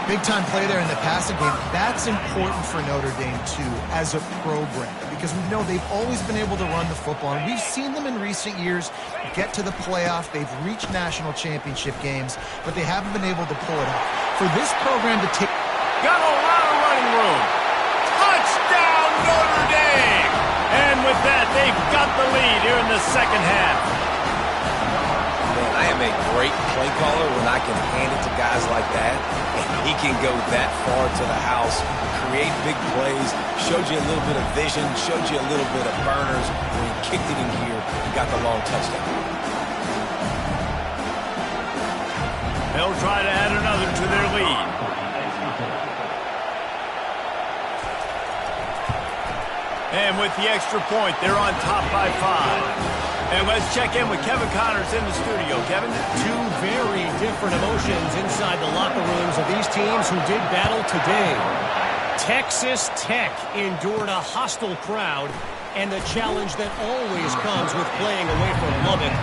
Big-time play there in the passing game. That's important for Notre Dame, too, as a program, because we know they've always been able to run the football, and we've seen them in recent years get to the playoff. They've reached national championship games, but they haven't been able to pull it off. For this program to take... Got a lot of running room. Touchdown, Notre Dame! And with that, they've got the lead here in the second half. Man, I am a great play caller when I can hand it to guys like that. And he can go that far to the house, create big plays, showed you a little bit of vision, showed you a little bit of burners. When he kicked it in here, he got the long touchdown. They'll try to add another to their lead. And with the extra point, they're on top by 5. And let's check in with Kevin Connors in the studio. Kevin? Two very different emotions inside the locker rooms of these teams who did battle today. Texas Tech endured a hostile crowd and the challenge that always comes with playing away from Lubbock.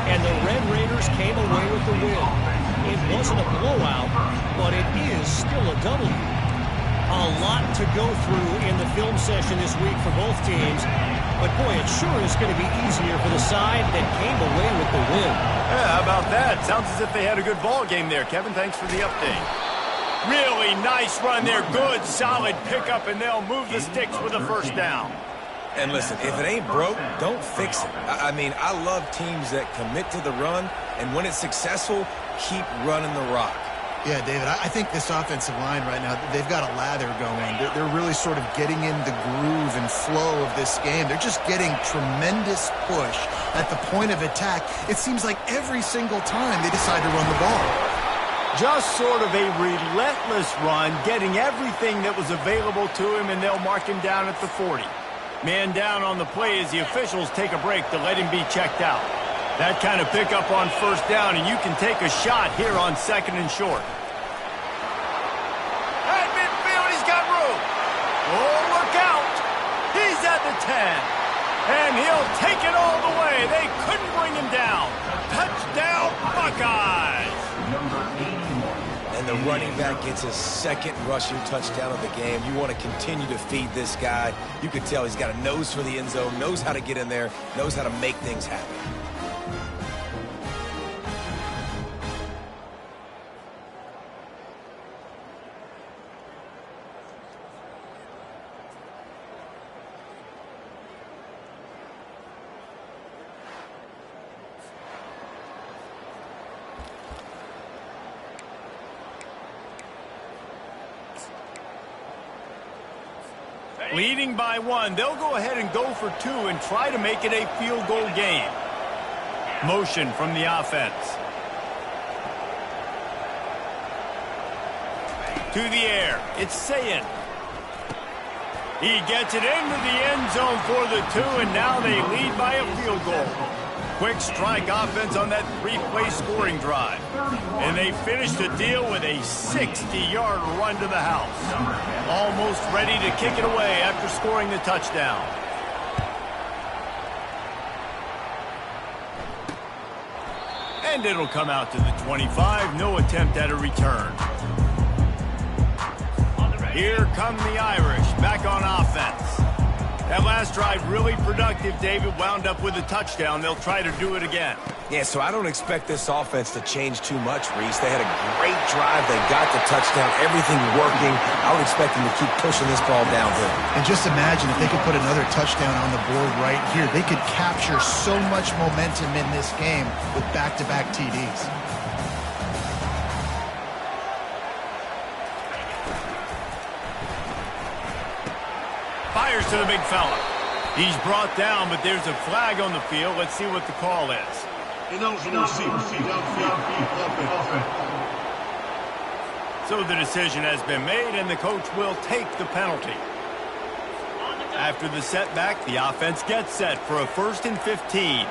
And the Red Raiders came away with the win. It wasn't a blowout, but it is still a W. A lot to go through in the film session this week for both teams. But, boy, it sure is going to be easier for the side that came away with the win. Yeah, how about that? Sounds as if they had a good ball game there, Kevin. Thanks for the update. Really nice run there. Good, solid pickup, and they'll move the sticks with a first down. And listen, if it ain't broke, don't fix it. I mean, I love teams that commit to the run, and when it's successful, keep running the rock. Yeah, David, I think this offensive line right now, they've got a lather going. They're really sort of getting in the groove and flow of this game. They're just getting tremendous push at the point of attack. It seems like every single time they decide to run the ball. Just sort of a relentless run, getting everything that was available to him, and they'll mark him down at the 40. Man down on the play as the officials take a break to let him be checked out. That kind of pickup on first down, and you can take a shot here on 2nd and short. At midfield, he's got room. Oh, look out. He's at the 10. And he'll take it all the way. They couldn't bring him down. Touchdown, Buckeyes. And the running back gets his 2nd rushing touchdown of the game. You want to continue to feed this guy. You can tell he's got a nose for the end zone, knows how to get in there, knows how to make things happen. Leading by 1, they'll go ahead and go for 2 and try to make it a field goal game. Motion from the offense. To the air, it's Sayin. He gets it into the end zone for the 2, and now they lead by a field goal. Quick strike offense on that 3-play scoring drive. And they finish the deal with a 60-yard run to the house. Almost ready to kick it away after scoring the touchdown. And it'll come out to the 25. No attempt at a return. Here come the Irish back on offense. That last drive really productive, David. Wound up with a touchdown. They'll try to do it again. Yeah, so I don't expect this offense to change too much, Reese. They had a great drive. They got the touchdown. Everything working. I would expect them to keep pushing this ball downhill. And just imagine if they could put another touchdown on the board right here. They could capture so much momentum in this game with back-to-back TDs. Fires to the big fella. He's brought down, but there's a flag on the field. Let's see what the call is. So the decision has been made, and the coach will take the penalty. After the setback, the offense gets set for a 1st and 15.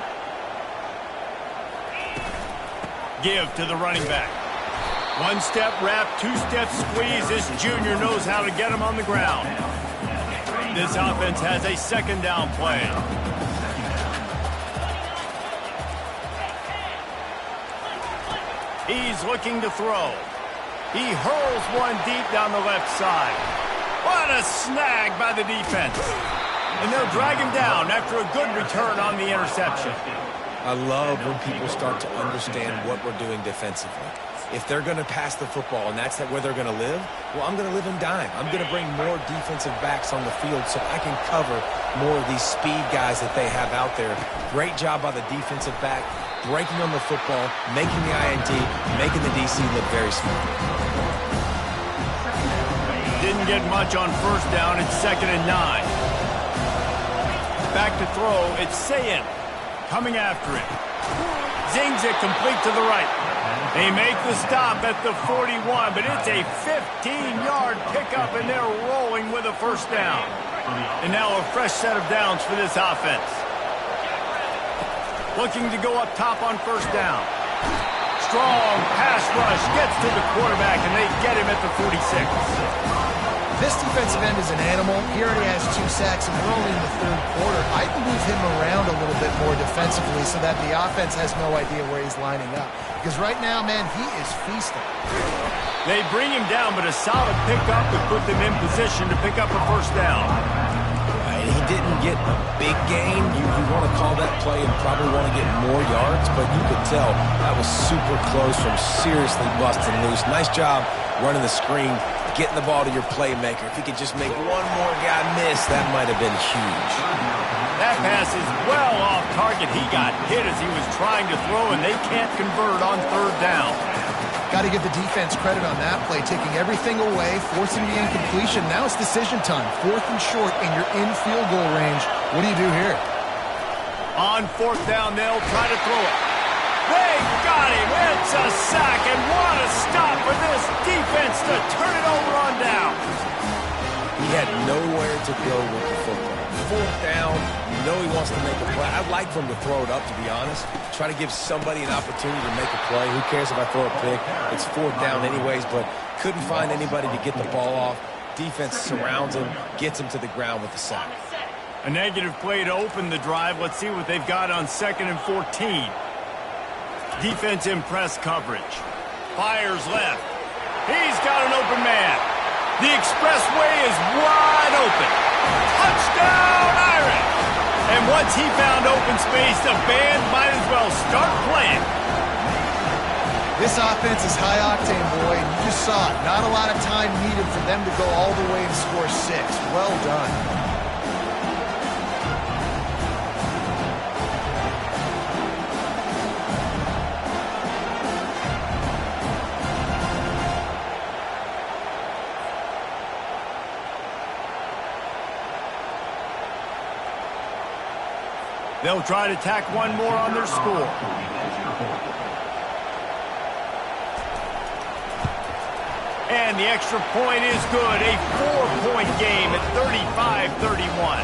Give to the running back. 1-step wrap, 2-step squeeze. This junior knows how to get him on the ground. This offense has a 2nd down play. He's looking to throw. He hurls one deep down the left side. What a snag by the defense. And they'll drag him down after a good return on the interception. I love when people start to understand what we're doing defensively. If they're going to pass the football and that's where they're going to live, well, I'm going to live in dime. I'm going to bring more defensive backs on the field so I can cover more of these speed guys that they have out there. Great job by the defensive back, breaking on the football, making the INT, making the DC look very smart. Didn't get much on 1st down. It's 2nd and 9. Back to throw. It's Sayin coming after it. Zings it complete to the right. They make the stop at the 41, but it's a 15-yard pickup, and they're rolling with a 1st down. And now a fresh set of downs for this offense. Looking to go up top on 1st down. Strong pass rush gets to the quarterback, and they get him at the 46. This defensive end is an animal. He already has 2 sacks, and we're only in the 3rd quarter. I'd move him around a little bit more defensively so that the offense has no idea where he's lining up. Because right now, man, he is feasting. They bring him down, but a solid pickup to put them in position to pick up a 1st down. He didn't get a big gain. You want to call that play and probably want to get more yards, but you could tell that was super close from seriously busting loose. Nice job running the screen, getting the ball to your playmaker. If he could just make one more guy miss, that might have been huge. That pass is well off target. He got hit as he was trying to throw, and they can't convert on 3rd down. Got to give the defense credit on that play, taking everything away, forcing the incompletion. Now it's decision time. 4th and short, and you're in field goal range. What do you do here? On 4th down, they'll try to throw it. They got him. It's a sack, and what a stop for this defense to turn it over on down. He had nowhere to go with the football. 4th down, you know he wants to make a play. I'd like for him to throw it up, to be honest. Try to give somebody an opportunity to make a play. Who cares if I throw a pick? It's 4th down anyways, but couldn't find anybody to get the ball off. Defense surrounds him, gets him to the ground with the sack. A negative play to open the drive. Let's see what they've got on 2nd and 14. Defense in press coverage. Fires left. He's got an open man. The expressway is wide open. Touchdown, Irish! And once he found open space, the band might as well start playing. This offense is high octane, boy, and you just saw it. Not a lot of time needed for them to go all the way and score 6. Well done. They'll try to tack one more on their score. And the extra point is good. A 4-point game at 35-31.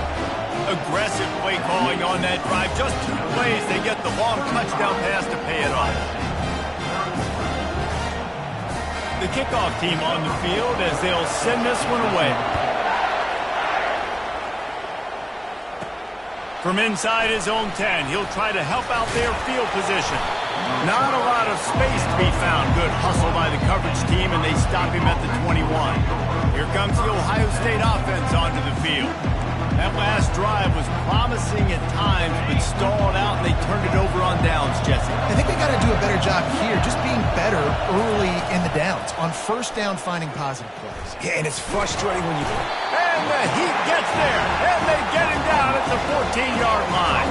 Aggressive play calling on that drive. Just 2 plays, they get the long touchdown pass to pay it off. The kickoff team on the field as they'll send this one away. From inside his own 10, he'll try to help out their field position. Not a lot of space to be found. Good hustle by the coverage team, and they stop him at the 21. Here comes the Ohio State offense onto the field. That last drive was promising at times, but stalled out, and they turned it over on downs, Jesse. I think they got to do a better job here, just being better early in the downs, on 1st down finding positive plays. Yeah, and it's frustrating when you... And the Heat gets there, and they get him down at the 14-yard line.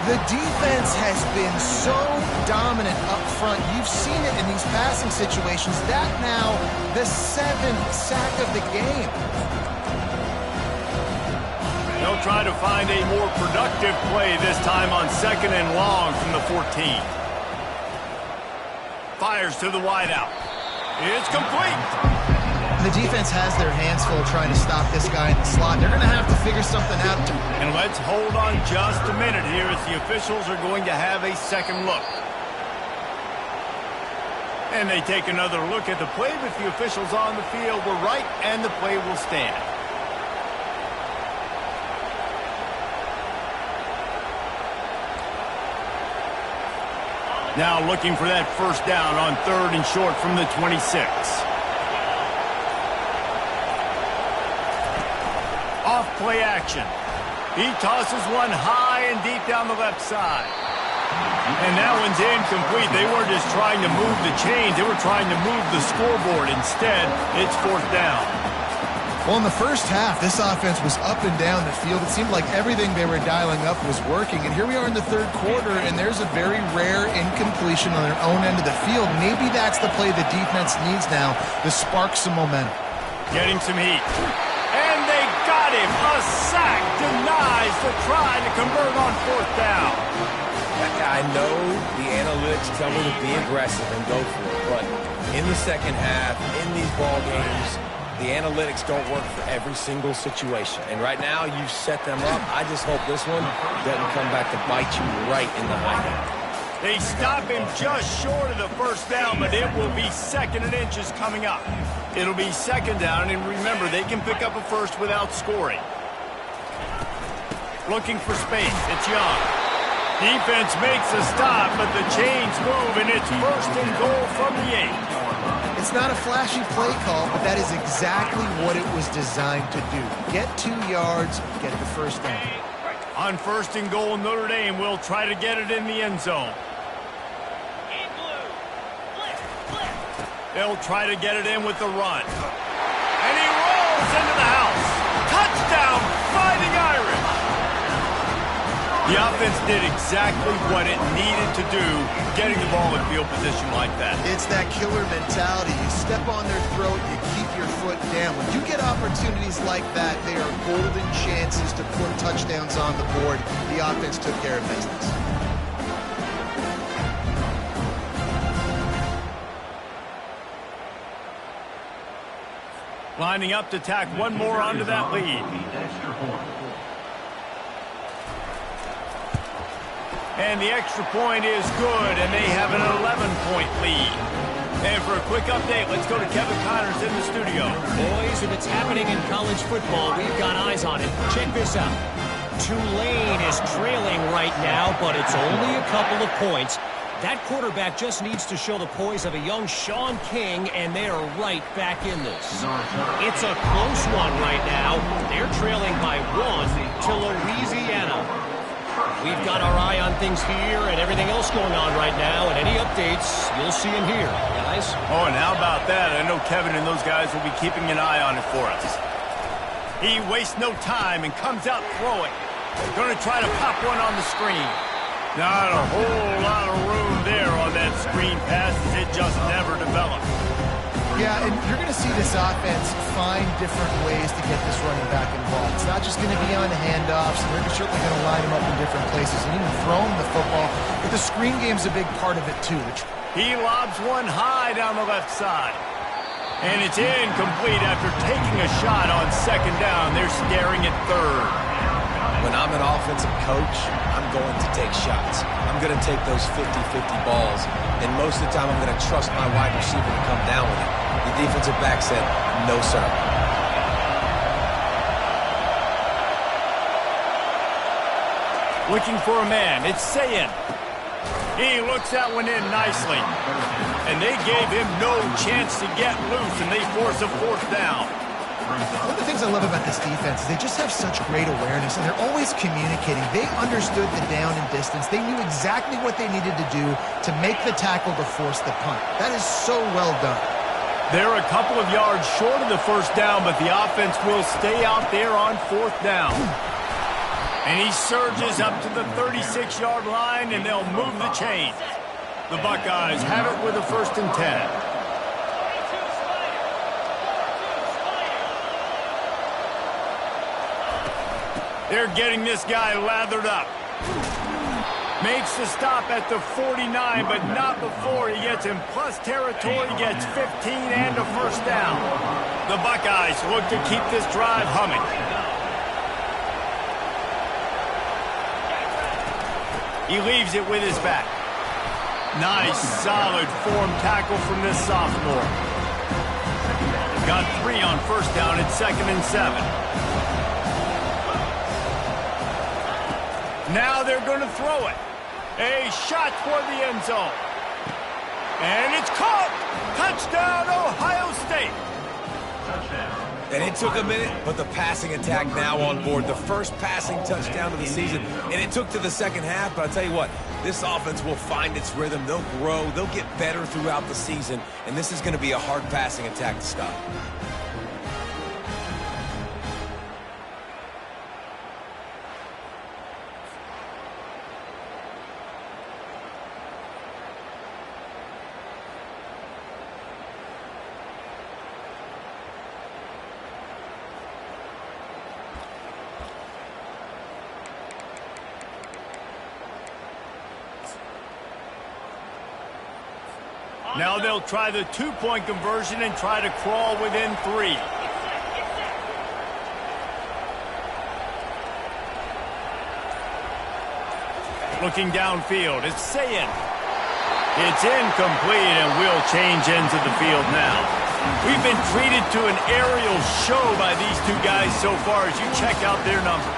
The defense has been so dominant up front. You've seen it in these passing situations. That now, the 7th sack of the game. They'll try to find a more productive play this time on 2nd and long from the 14. Fires to the wideout. It's complete. The defense has their hands full trying to stop this guy in the slot. They're going to have to figure something out. And let's hold on just a minute here as the officials are going to have a second look. And they take another look at the play, but the officials on the field were right, and the play will stand. Now looking for that 1st down on 3rd and short from the 26. Off play action. He tosses one high and deep down the left side. And that one's incomplete. They weren't just trying to move the chains. They were trying to move the scoreboard. Instead, it's 4th down. Well, in the first half, this offense was up and down the field. It seemed like everything they were dialing up was working. And here we are in the 3rd quarter, and there's a very rare incompletion on their own end of the field. Maybe that's the play the defense needs now to spark some momentum. Getting some heat. And they got him. A sack denies the try to convert on 4th down. I know the analytics tell me to be aggressive and go for it, but in the second half, in these ball games, the analytics don't work for every single situation. And right now, you've set them up. I just hope this one doesn't come back to bite you right in the hind end. They stop him just short of the 1st down, but it will be 2nd and inches coming up. It'll be 2nd down, and remember, they can pick up a 1st without scoring. Looking for space. It's Young. Defense makes a stop, but the chains move, and it's 1st and goal from the 8. It's not a flashy play call, but that is exactly what it was designed to do. Get 2 yards, get the 1st down. On 1st and goal, Notre Dame will try to get it in the end zone. They'll try to get it in with the run. And he rolls into the house. Touchdown, Fighting Irish. The offense did exactly what it needed to do, getting the ball in field position like that. It's that killer mentality. You step on their throat, you keep your foot down. When you get opportunities like that, they are golden chances to put touchdowns on the board. The offense took care of business. Lining up to tack one more onto that lead. And the extra point is good, and they have an 11-point lead. And for a quick update, let's go to Kevin Connors in the studio. Boys, if it's happening in college football, we've got eyes on it. Check this out. Tulane is trailing right now, but it's only a couple of points. That quarterback just needs to show the poise of a young Sean King, and they are right back in this. It's a close one right now. They're trailing by 1 to Louisiana. We've got our eye on things here and everything else going on right now, and any updates, you'll see them here, guys. Oh, and how about that? I know Kevin and those guys will be keeping an eye on it for us. He wastes no time and comes out throwing. Going to try to pop one on the screen. Not a whole lot of room there on that screen pass as it just never developed. Yeah, and you're going to see this offense find different ways to get this running back involved. It's not just going to be on handoffs, and they're certainly going to line him up in different places and even throw him the football. But the screen game's a big part of it, too. He lobs one high down the left side. And it's incomplete after taking a shot on second down. They're staring at third. When I'm an offensive coach, I'm going to take shots. I'm going to take those 50-50 balls, and most of the time I'm going to trust my wide receiver to come down with it. The defensive back said, no, sir. Looking for a man. It's Sayin. He looks that one in nicely. And they gave him no chance to get loose, and they force a fourth down. One of the things I love about this defense is they just have such great awareness, and they're always communicating. They understood the down and distance. They knew exactly what they needed to do to make the tackle to force the punt. That is so well done. They're a couple of yards short of the first down, but the offense will stay out there on fourth down. And he surges up to the 36-yard line, and they'll move the chains. The Buckeyes have it with a 1st and 10. They're getting this guy lathered up. Makes the stop at the 49, but not before he gets in plus territory, gets 15 and a first down. The Buckeyes look to keep this drive humming. He leaves it with his back. Nice, solid form tackle from this sophomore. Got 3 on first down at 2nd and 7. Now they're going to throw it. A shot toward the end zone. And it's caught. Touchdown, Ohio State. And it took a minute, but the passing attack now on board. The first passing touchdown of the season. And it took to the second half, but I'll tell you what, this offense will find its rhythm. They'll grow. They'll get better throughout the season. And this is going to be a hard passing attack to stop. Now they'll try the 2-point conversion and try to crawl within 3. Looking downfield, it's Sayin. It's incomplete and will change ends of the field now. We've been treated to an aerial show by these two guys so far as you check out their numbers.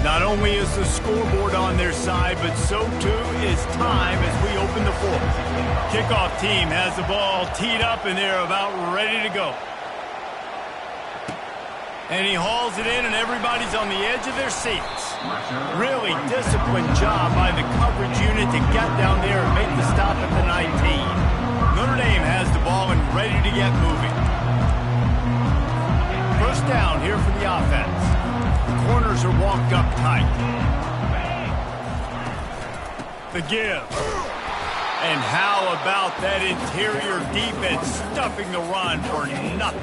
Not only is the scoreboard on their side, but so too is time as we open the 4th. Kickoff team has the ball teed up, and they're about ready to go. And he hauls it in, and everybody's on the edge of their seats. Really disciplined job by the coverage unit to get down there and make the stop at the 19. Notre Dame has the ball and ready ready to get moving. First down here for the offense. The corners are walked up tight. The give. And how about that interior defense stuffing the run for nothing?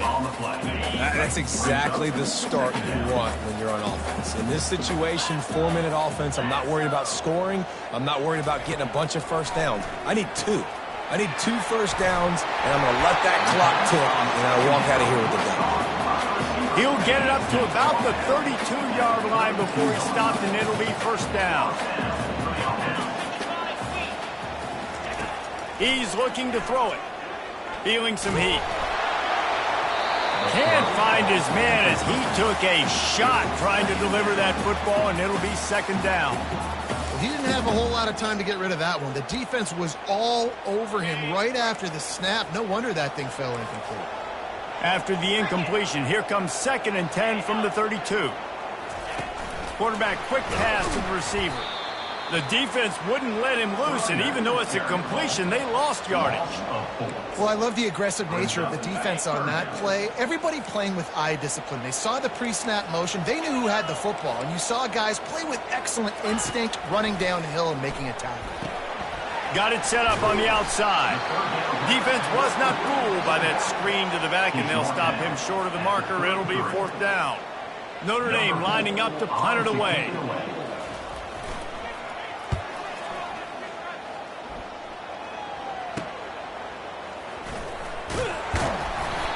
That's exactly the start you want when you're on offense. In this situation, 4-minute offense, I'm not worried about scoring. I'm not worried about getting a bunch of first downs. I need 2. I need 2 first downs, and I'm going to let that clock tick, and I walk out of here with the dub. He'll get it up to about the 32-yard line before he stopped, and it'll be first down. He's looking to throw it. Feeling some heat. Can't find his man as he took a shot trying to deliver that football, and it'll be second down. Well, he didn't have a whole lot of time to get rid of that one. The defense was all over him right after the snap. No wonder that thing fell incomplete. After the incompletion, here comes 2nd and 10 from the 32. Quarterback quick pass to the receiver. The defense wouldn't let him loose, and even though it's a completion, they lost yardage. Well, I love the aggressive nature of the defense on that play. Everybody playing with eye discipline. They saw the pre-snap motion. They knew who had the football, and you saw guys play with excellent instinct, running downhill and making a tackle. Got it set up on the outside. Defense was not fooled by that screen to the back, and they'll stop him short of the marker. It'll be 4th down. Notre Dame lining up to punt it away.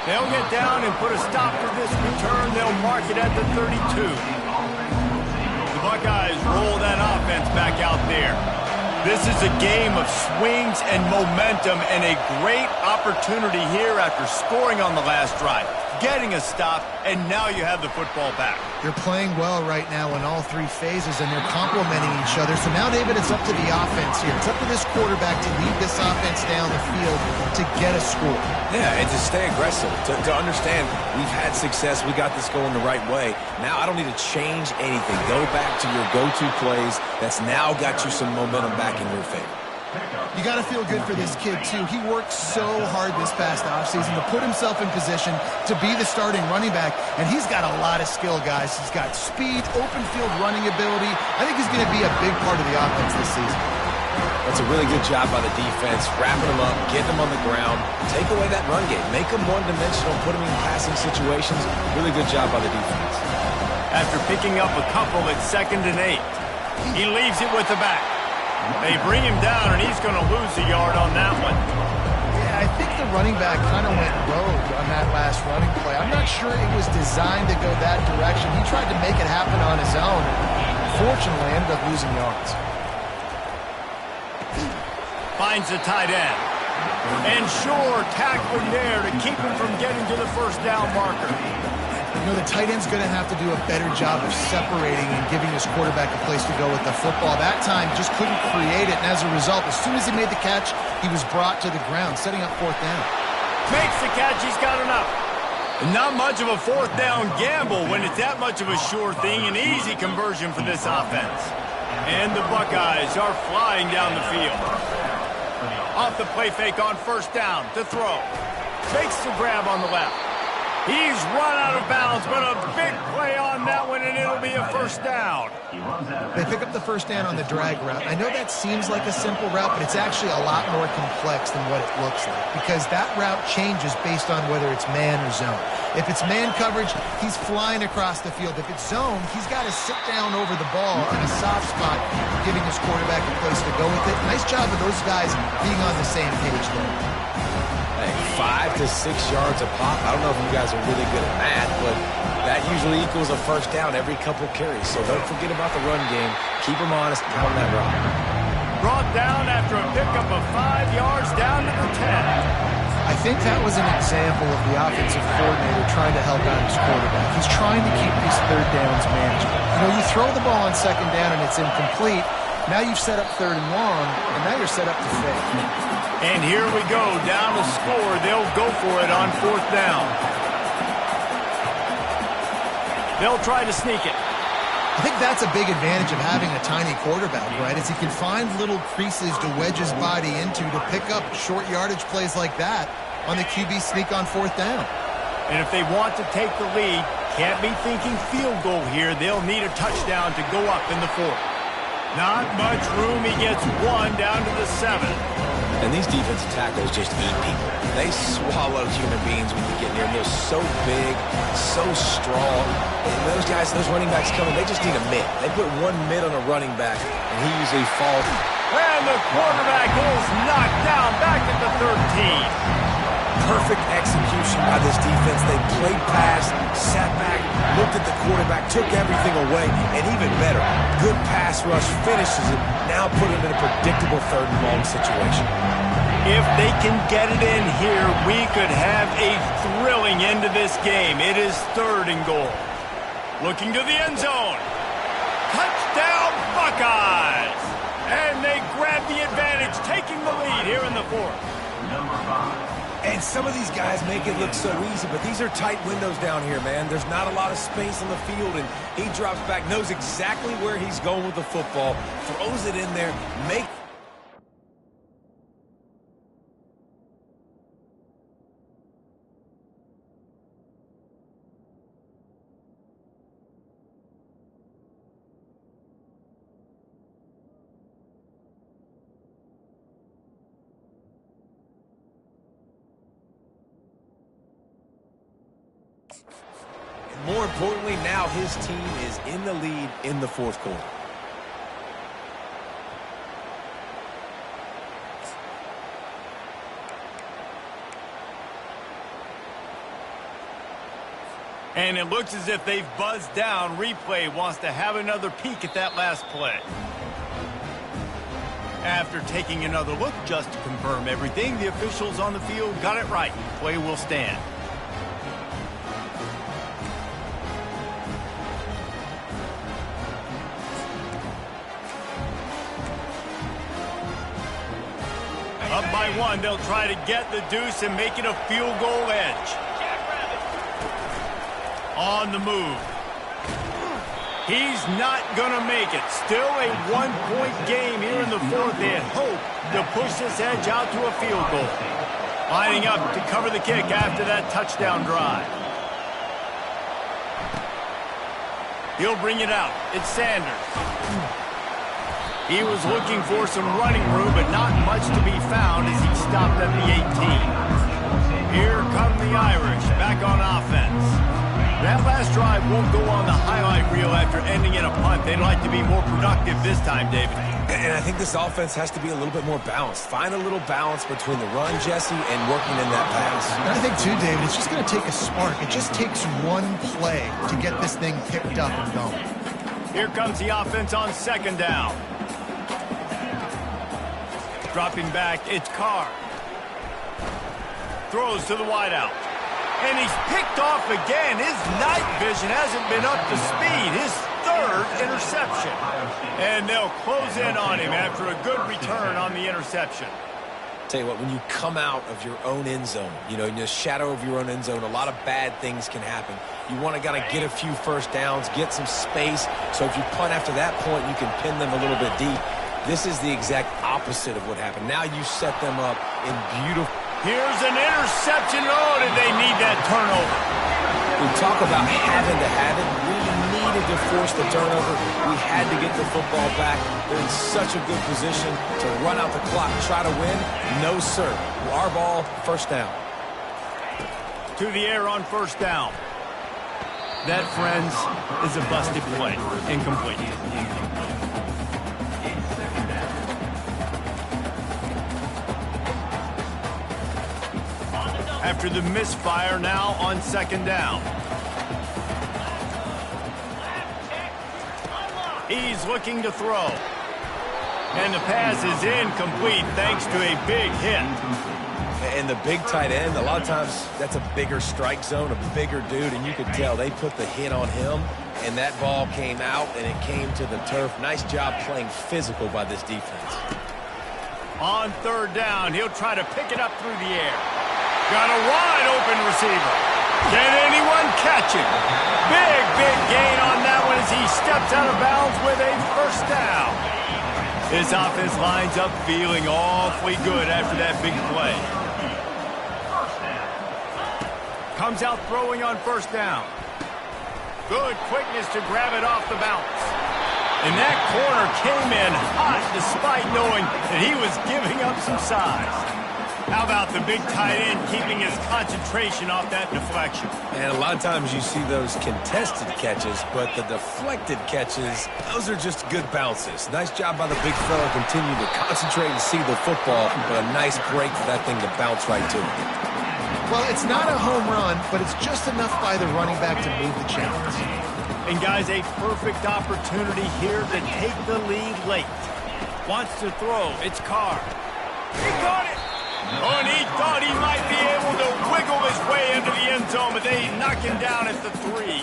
They'll get down and put a stop to this return. They'll mark it at the 32. The Buckeyes roll that offense back out there. This is a game of swings and momentum, and a great opportunity here after scoring on the last drive, getting a stop, and now you have the football back. They're playing well right now in all 3 phases, and they're complementing each other. So now, David, it's up to the offense here. It's up to this quarterback to lead this offense down the field to get a score. Yeah, and to stay aggressive, to understand we've had success, we got this going the right way. Now I don't need to change anything. Go back to your go-to plays. That's now got you some momentum back in your favor. You got to feel good for this kid, too. He worked so hard this past offseason to put himself in position to be the starting running back, and he's got a lot of skill, guys. He's got speed, open field running ability. I think he's going to be a big part of the offense this season. That's a really good job by the defense, wrapping them up, getting them on the ground, take away that run game, make them one-dimensional, put them in passing situations. Really good job by the defense. After picking up a couple at 2nd and 8, he leaves it with the back. They bring him down, and he's going to lose a yard on that one. Yeah, I think the running back kind of went rogue on that last running play. I'm not sure it was designed to go that direction. He tried to make it happen on his own, and unfortunately ended up losing yards. Finds the tight end. And sure, tackling there to keep him from getting to the first down marker. You know, the tight end's going to have to do a better job of separating and giving his quarterback a place to go with the football. That time, just couldn't create it, and as a result, as soon as he made the catch, he was brought to the ground, setting up 4th down. Makes the catch, he's got enough. Not much of a 4th down gamble when it's that much of a sure thing, an easy conversion for this offense. And the Buckeyes are flying down the field. Off the play fake on first down to throw. Fakes the grab on the left. He's run out of bounds, but a big play on that one, and it'll be a first down. They pick up the first down on the drag route. I know that seems like a simple route, but it's actually a lot more complex than what it looks like, because that route changes based on whether it's man or zone. If it's man coverage, he's flying across the field. If it's zone, he's got to sit down over the ball in a soft spot, giving his quarterback a place to go with it. Nice job of those guys being on the same page there. 5 to 6 yards a pop. I don't know if you guys are really good at math, but that usually equals a first down every couple carries. So don't forget about the run game. Keep them honest and pound that rock. Brought down after a pickup of 5 yards down to the 10. I think that was an example of the offensive coordinator trying to help out his quarterback. He's trying to keep these 3rd downs manageable. You know, you throw the ball on 2nd down and it's incomplete. Now you've set up 3rd and long, and now you're set up to fake. And here we go, down to score. They'll go for it on 4th down. They'll try to sneak it. I think that's a big advantage of having a tiny quarterback, right? Is he can find little creases to wedge his body into to pick up short yardage plays like that. on the QB sneak on 4th down. And if they want to take the lead, can't be thinking field goal here. They'll need a touchdown to go up in the 4th. Not much room. He gets one down to the 7. And these defensive tackles just eat people. They swallow human beings when you get near them. They're so big, so strong. And those guys, those running backs coming, they just need a mid. They put one mid on a running back, and he usually falls. And the quarterback is knocked down back at the 13. Perfect execution by this defense. They played pass, sat back, looked at the quarterback, took everything away, and even better, good pass rush, finishes it, now put him in a predictable 3rd and long situation. If they can get it in here, we could have a thrilling end to this game. It is 3rd and goal. Looking to the end zone. Touchdown, Buckeyes! And they grab the advantage, taking the lead here in the 4th. Number 5. And some of these guys make it look so easy, but these are tight windows down here, man. There's not a lot of space on the field, and he drops back, knows exactly where he's going with the football, throws it in there, more importantly, now his team is in the lead in the 4th quarter. And it looks as if they've buzzed down. Replay wants to have another peek at that last play. After taking another look just to confirm everything, the officials on the field got it right. Play will stand. Up by 1, they'll try to get the deuce and make it a field goal edge. On the move. He's not going to make it. Still a 1-point game here in the 4th. They hope to push this edge out to a field goal. Lining up to cover the kick after that touchdown drive. He'll bring it out. It's Sanders. He was looking for some running room, but not much to be found as he stopped at the 18. Here come the Irish back on offense. That last drive won't go on the highlight reel after ending in a punt. They'd like to be more productive this time, David. And I think this offense has to be a little bit more balanced. Find a little balance between the run, Jesse, and working in that pass. And I think, too, David, it's just going to take a spark. It just takes one play to get this thing picked up and going. Here comes the offense on 2nd down. Dropping back, it's Carr. Throws to the wideout. And he's picked off again. His night vision hasn't been up to speed. His 3rd interception. And they'll close in on him after a good return on the interception. Tell you what, when you come out of your own end zone, you know, in the shadow of your own end zone, a lot of bad things can happen. You want to kind of get a few first downs, get some space, so if you punt after that point, you can pin them a little bit deep. This is the exact opposite of what happened. Now you set them up in beautiful... Here's an interception. Oh, did they need that turnover? We talk about having to have it. We needed to force the turnover. We had to get the football back. They're in such a good position to run out the clock, try to win. No, sir. Our ball, 1st down. To the air on 1st down. That, friends, is a busted play. Incomplete. After the misfire, now on 2nd down. He's looking to throw. And the pass is incomplete thanks to a big hit. And the big tight end, a lot of times that's a bigger strike zone, a bigger dude, and you could tell they put the hit on him, and that ball came out, and it came to the turf. Nice job playing physical by this defense. On 3rd down, he'll try to pick it up through the air. Got a wide open receiver. Can anyone catch him? Big gain on that one as he steps out of bounds with a 1st down. This offense lines up feeling awfully good after that big play. Comes out throwing on first down. Good quickness to grab it off the bounce. And that corner came in hot despite knowing that he was giving up some size. How about the big tight end keeping his concentration off that deflection? And a lot of times you see those contested catches, but the deflected catches, those are just good bounces. Nice job by the big fella. Continue to concentrate and see the football, but a nice break for that thing to bounce right to him. Well, it's not a home run, but it's just enough by the running back to move the chains. And guys, a perfect opportunity here to take the lead late. Wants to throw. It's Carr. He caught it. Oh, and he thought he might be able to wiggle his way into the end zone, but they knock him down at the 3.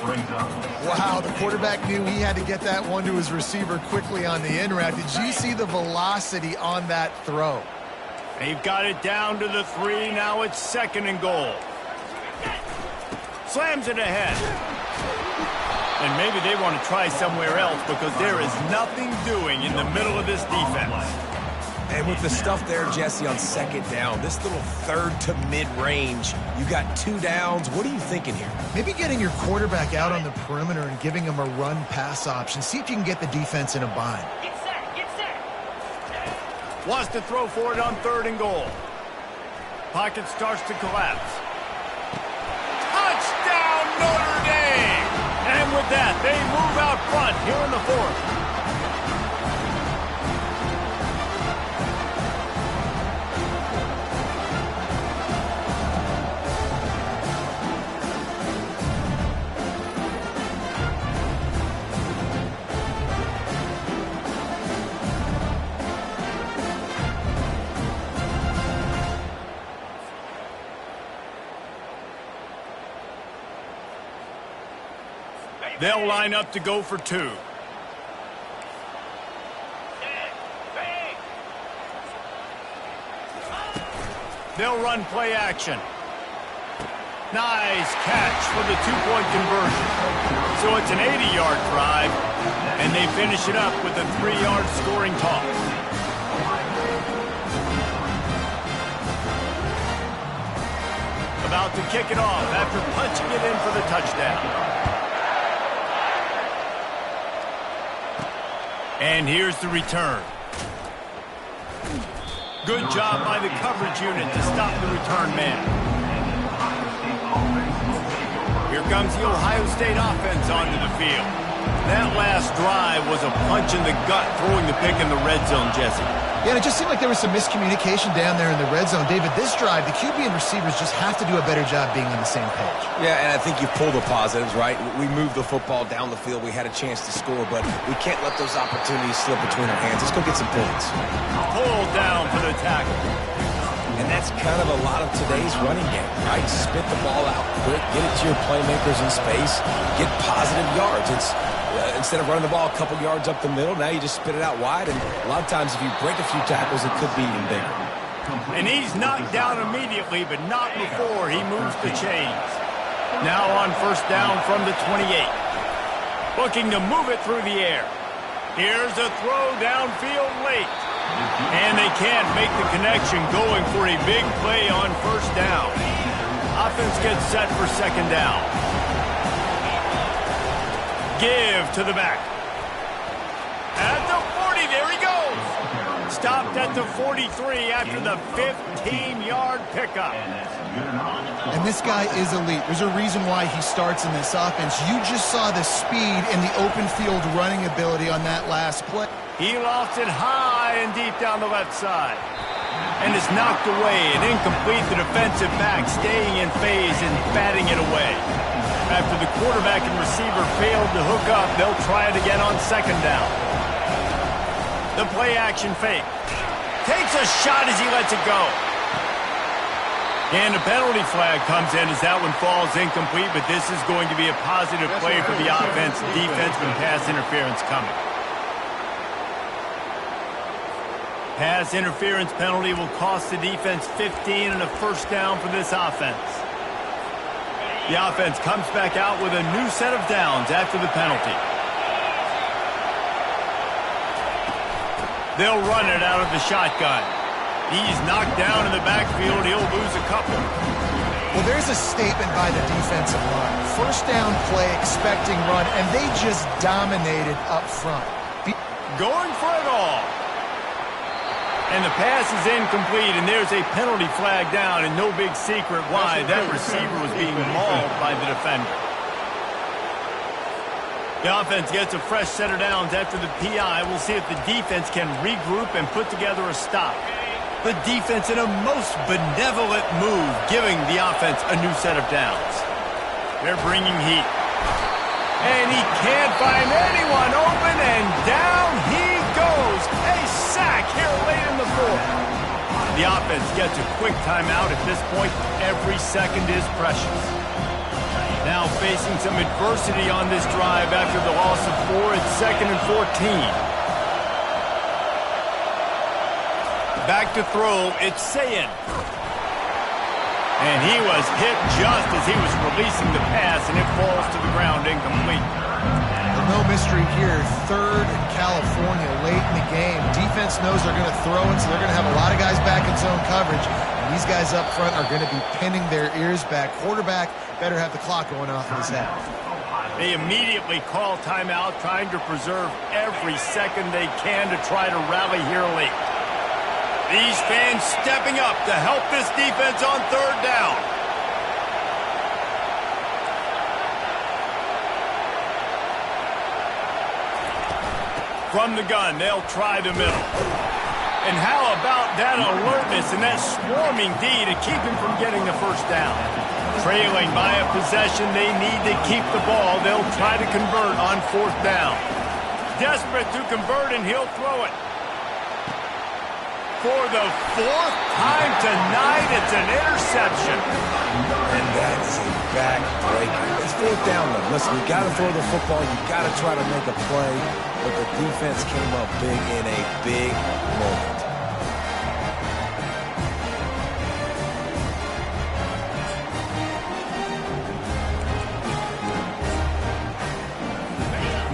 Wow, the quarterback knew he had to get that one to his receiver quickly on the in route. Did you see the velocity on that throw? They've got it down to the 3. Now it's 2nd and goal. Slams it ahead. And maybe they want to try somewhere else because there is nothing doing in the middle of this defense. And with the stuff there, Jesse, on 2nd down, this little 3rd to mid-range, you got 2 downs. What are you thinking here? Maybe getting your quarterback out on the perimeter and giving him a run-pass option. See if you can get the defense in a bind. Get set, get set. Wants to throw for it on 3rd and goal. Pocket starts to collapse. Touchdown, Notre Dame! And with that, they move out front here in the 4th. They'll line up to go for 2. They'll run play action. Nice catch for the 2-point conversion. So it's an 80-yard drive, and they finish it up with a 3-yard scoring toss. About to kick it off after punching it in for the touchdown. And here's the return. Good job by the coverage unit to stop the return man. Here comes the Ohio State offense onto the field. That last drive was a punch in the gut, throwing the pick in the red zone, Jesse. Yeah, and it just seemed like there was some miscommunication down there in the red zone. David, this drive, the QB and receivers just have to do a better job being on the same page. Yeah, and I think you pull the positives, right? We moved the football down the field. We had a chance to score, but we can't let those opportunities slip between our hands. Let's go get some points. Pulled down for the tackle. And that's kind of a lot of today's running game, right? Spit the ball out quick, get it to your playmakers in space, get positive yards. It's instead of running the ball a couple yards up the middle, now you just spit it out wide, and a lot of times if you break a few tackles, it could be even bigger. And he's knocked down immediately, but not before he moves the chains. Now on first down from the 28. Looking to move it through the air. Here's a throw downfield late. And they can't make the connection, going for a big play on first down. Offense gets set for 2nd down. Give to the back. At the 40, there he goes. Stopped at the 43 after the 15-yard pickup. And this guy is elite. There's a reason why he starts in this offense. You just saw the speed and the open field running ability on that last play. He lofts it high and deep down the left side. And is knocked away and incomplete. The defensive back staying in phase and batting it away. After the quarterback and receiver failed to hook up, they'll try it again on 2nd down. The play action fake. Takes a shot as he lets it go. And a penalty flag comes in as that one falls incomplete, but this is going to be a positive play for the offense. Defense with pass interference coming. Pass interference penalty will cost the defense 15 and a first down for this offense. The offense comes back out with a new set of downs after the penalty. They'll run it out of the shotgun. He's knocked down in the backfield. He'll lose a couple. Well, there's a statement by the defensive line. First down play, expecting run, and they just dominated up front. Going for it all. And the pass is incomplete, and there's a penalty flag down, and no big secret why that receiver was being mauled by the defender. The offense gets a fresh set of downs after the PI. We'll see if the defense can regroup and put together a stop. The defense in a most benevolent move, giving the offense a new set of downs. They're bringing heat. And he can't find anyone open, and down he goes. A sack here late in the fourth. The offense gets a quick timeout at this point. Every second is precious. Now facing some adversity on this drive after the loss of 4. It's 2nd and 14. Back to throw, it's Sayin. And he was hit just as he was releasing the pass, and it falls to the ground incomplete. Well, no mystery here. 3rd in California late in the game. Defense knows they're going to throw it, so they're going to have a lot of guys back in zone coverage. And these guys up front are going to be pinning their ears back. Quarterback better have the clock going off in his half. They immediately call timeout, trying to preserve every second they can to try to rally here late. These fans stepping up to help this defense on 3rd down. From the gun, they'll try the middle. And how about that alertness and that swarming D to keep him from getting the first down? Trailing by a possession, they need to keep the ball. They'll try to convert on 4th down. Desperate to convert, and he'll throw it. For the 4th time tonight, it's an interception. And that is a backbreaker. It's 4th down, though. Listen, you got to throw the football. You got to try to make a play. But the defense came up big in a big moment.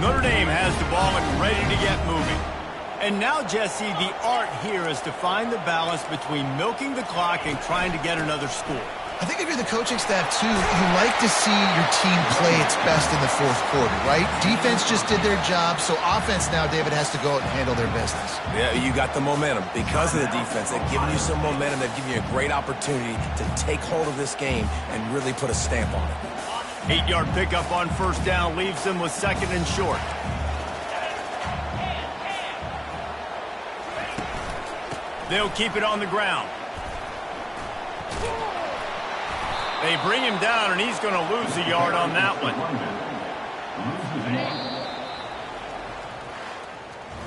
Notre Dame has the ball and ready to get moving. And now, Jesse, the art here is to find the balance between milking the clock and trying to get another score. I think if you're the coaching staff, too, you like to see your team play its best in the 4th quarter, right? Defense just did their job, so offense now, David, has to go out and handle their business. Yeah, you got the momentum. Because of the defense, they've given you some momentum. They've given you a great opportunity to take hold of this game and really put a stamp on it. 8-yard pickup on 1st down leaves them with 2nd and short. They'll keep it on the ground. They bring him down, and he's going to lose a yard on that one.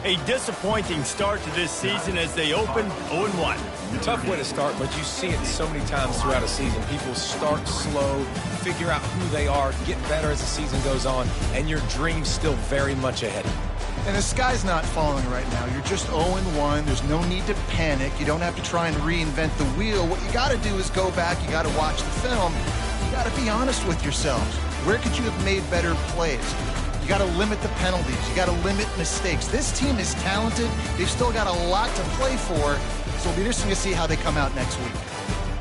A disappointing start to this season as they open 0-1. Tough way to start, but you see it so many times throughout a season. People start slow, figure out who they are, get better as the season goes on, and your dream's still very much ahead of you. And the sky's not falling right now. You're just 0-1. There's no need to panic. You don't have to try and reinvent the wheel. What you got to do is go back. You got to watch the film. You got to be honest with yourselves. Where could you have made better plays? You got to limit the penalties. You got to limit mistakes. This team is talented. They've still got a lot to play for. So it'll be interesting to see how they come out next week.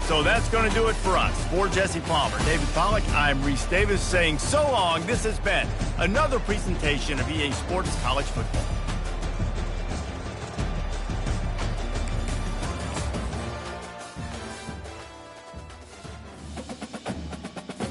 So that's going to do it for us. For Jesse Palmer, David Pollack, I'm Reese Davis saying so long. This has been another presentation of EA Sports College Football.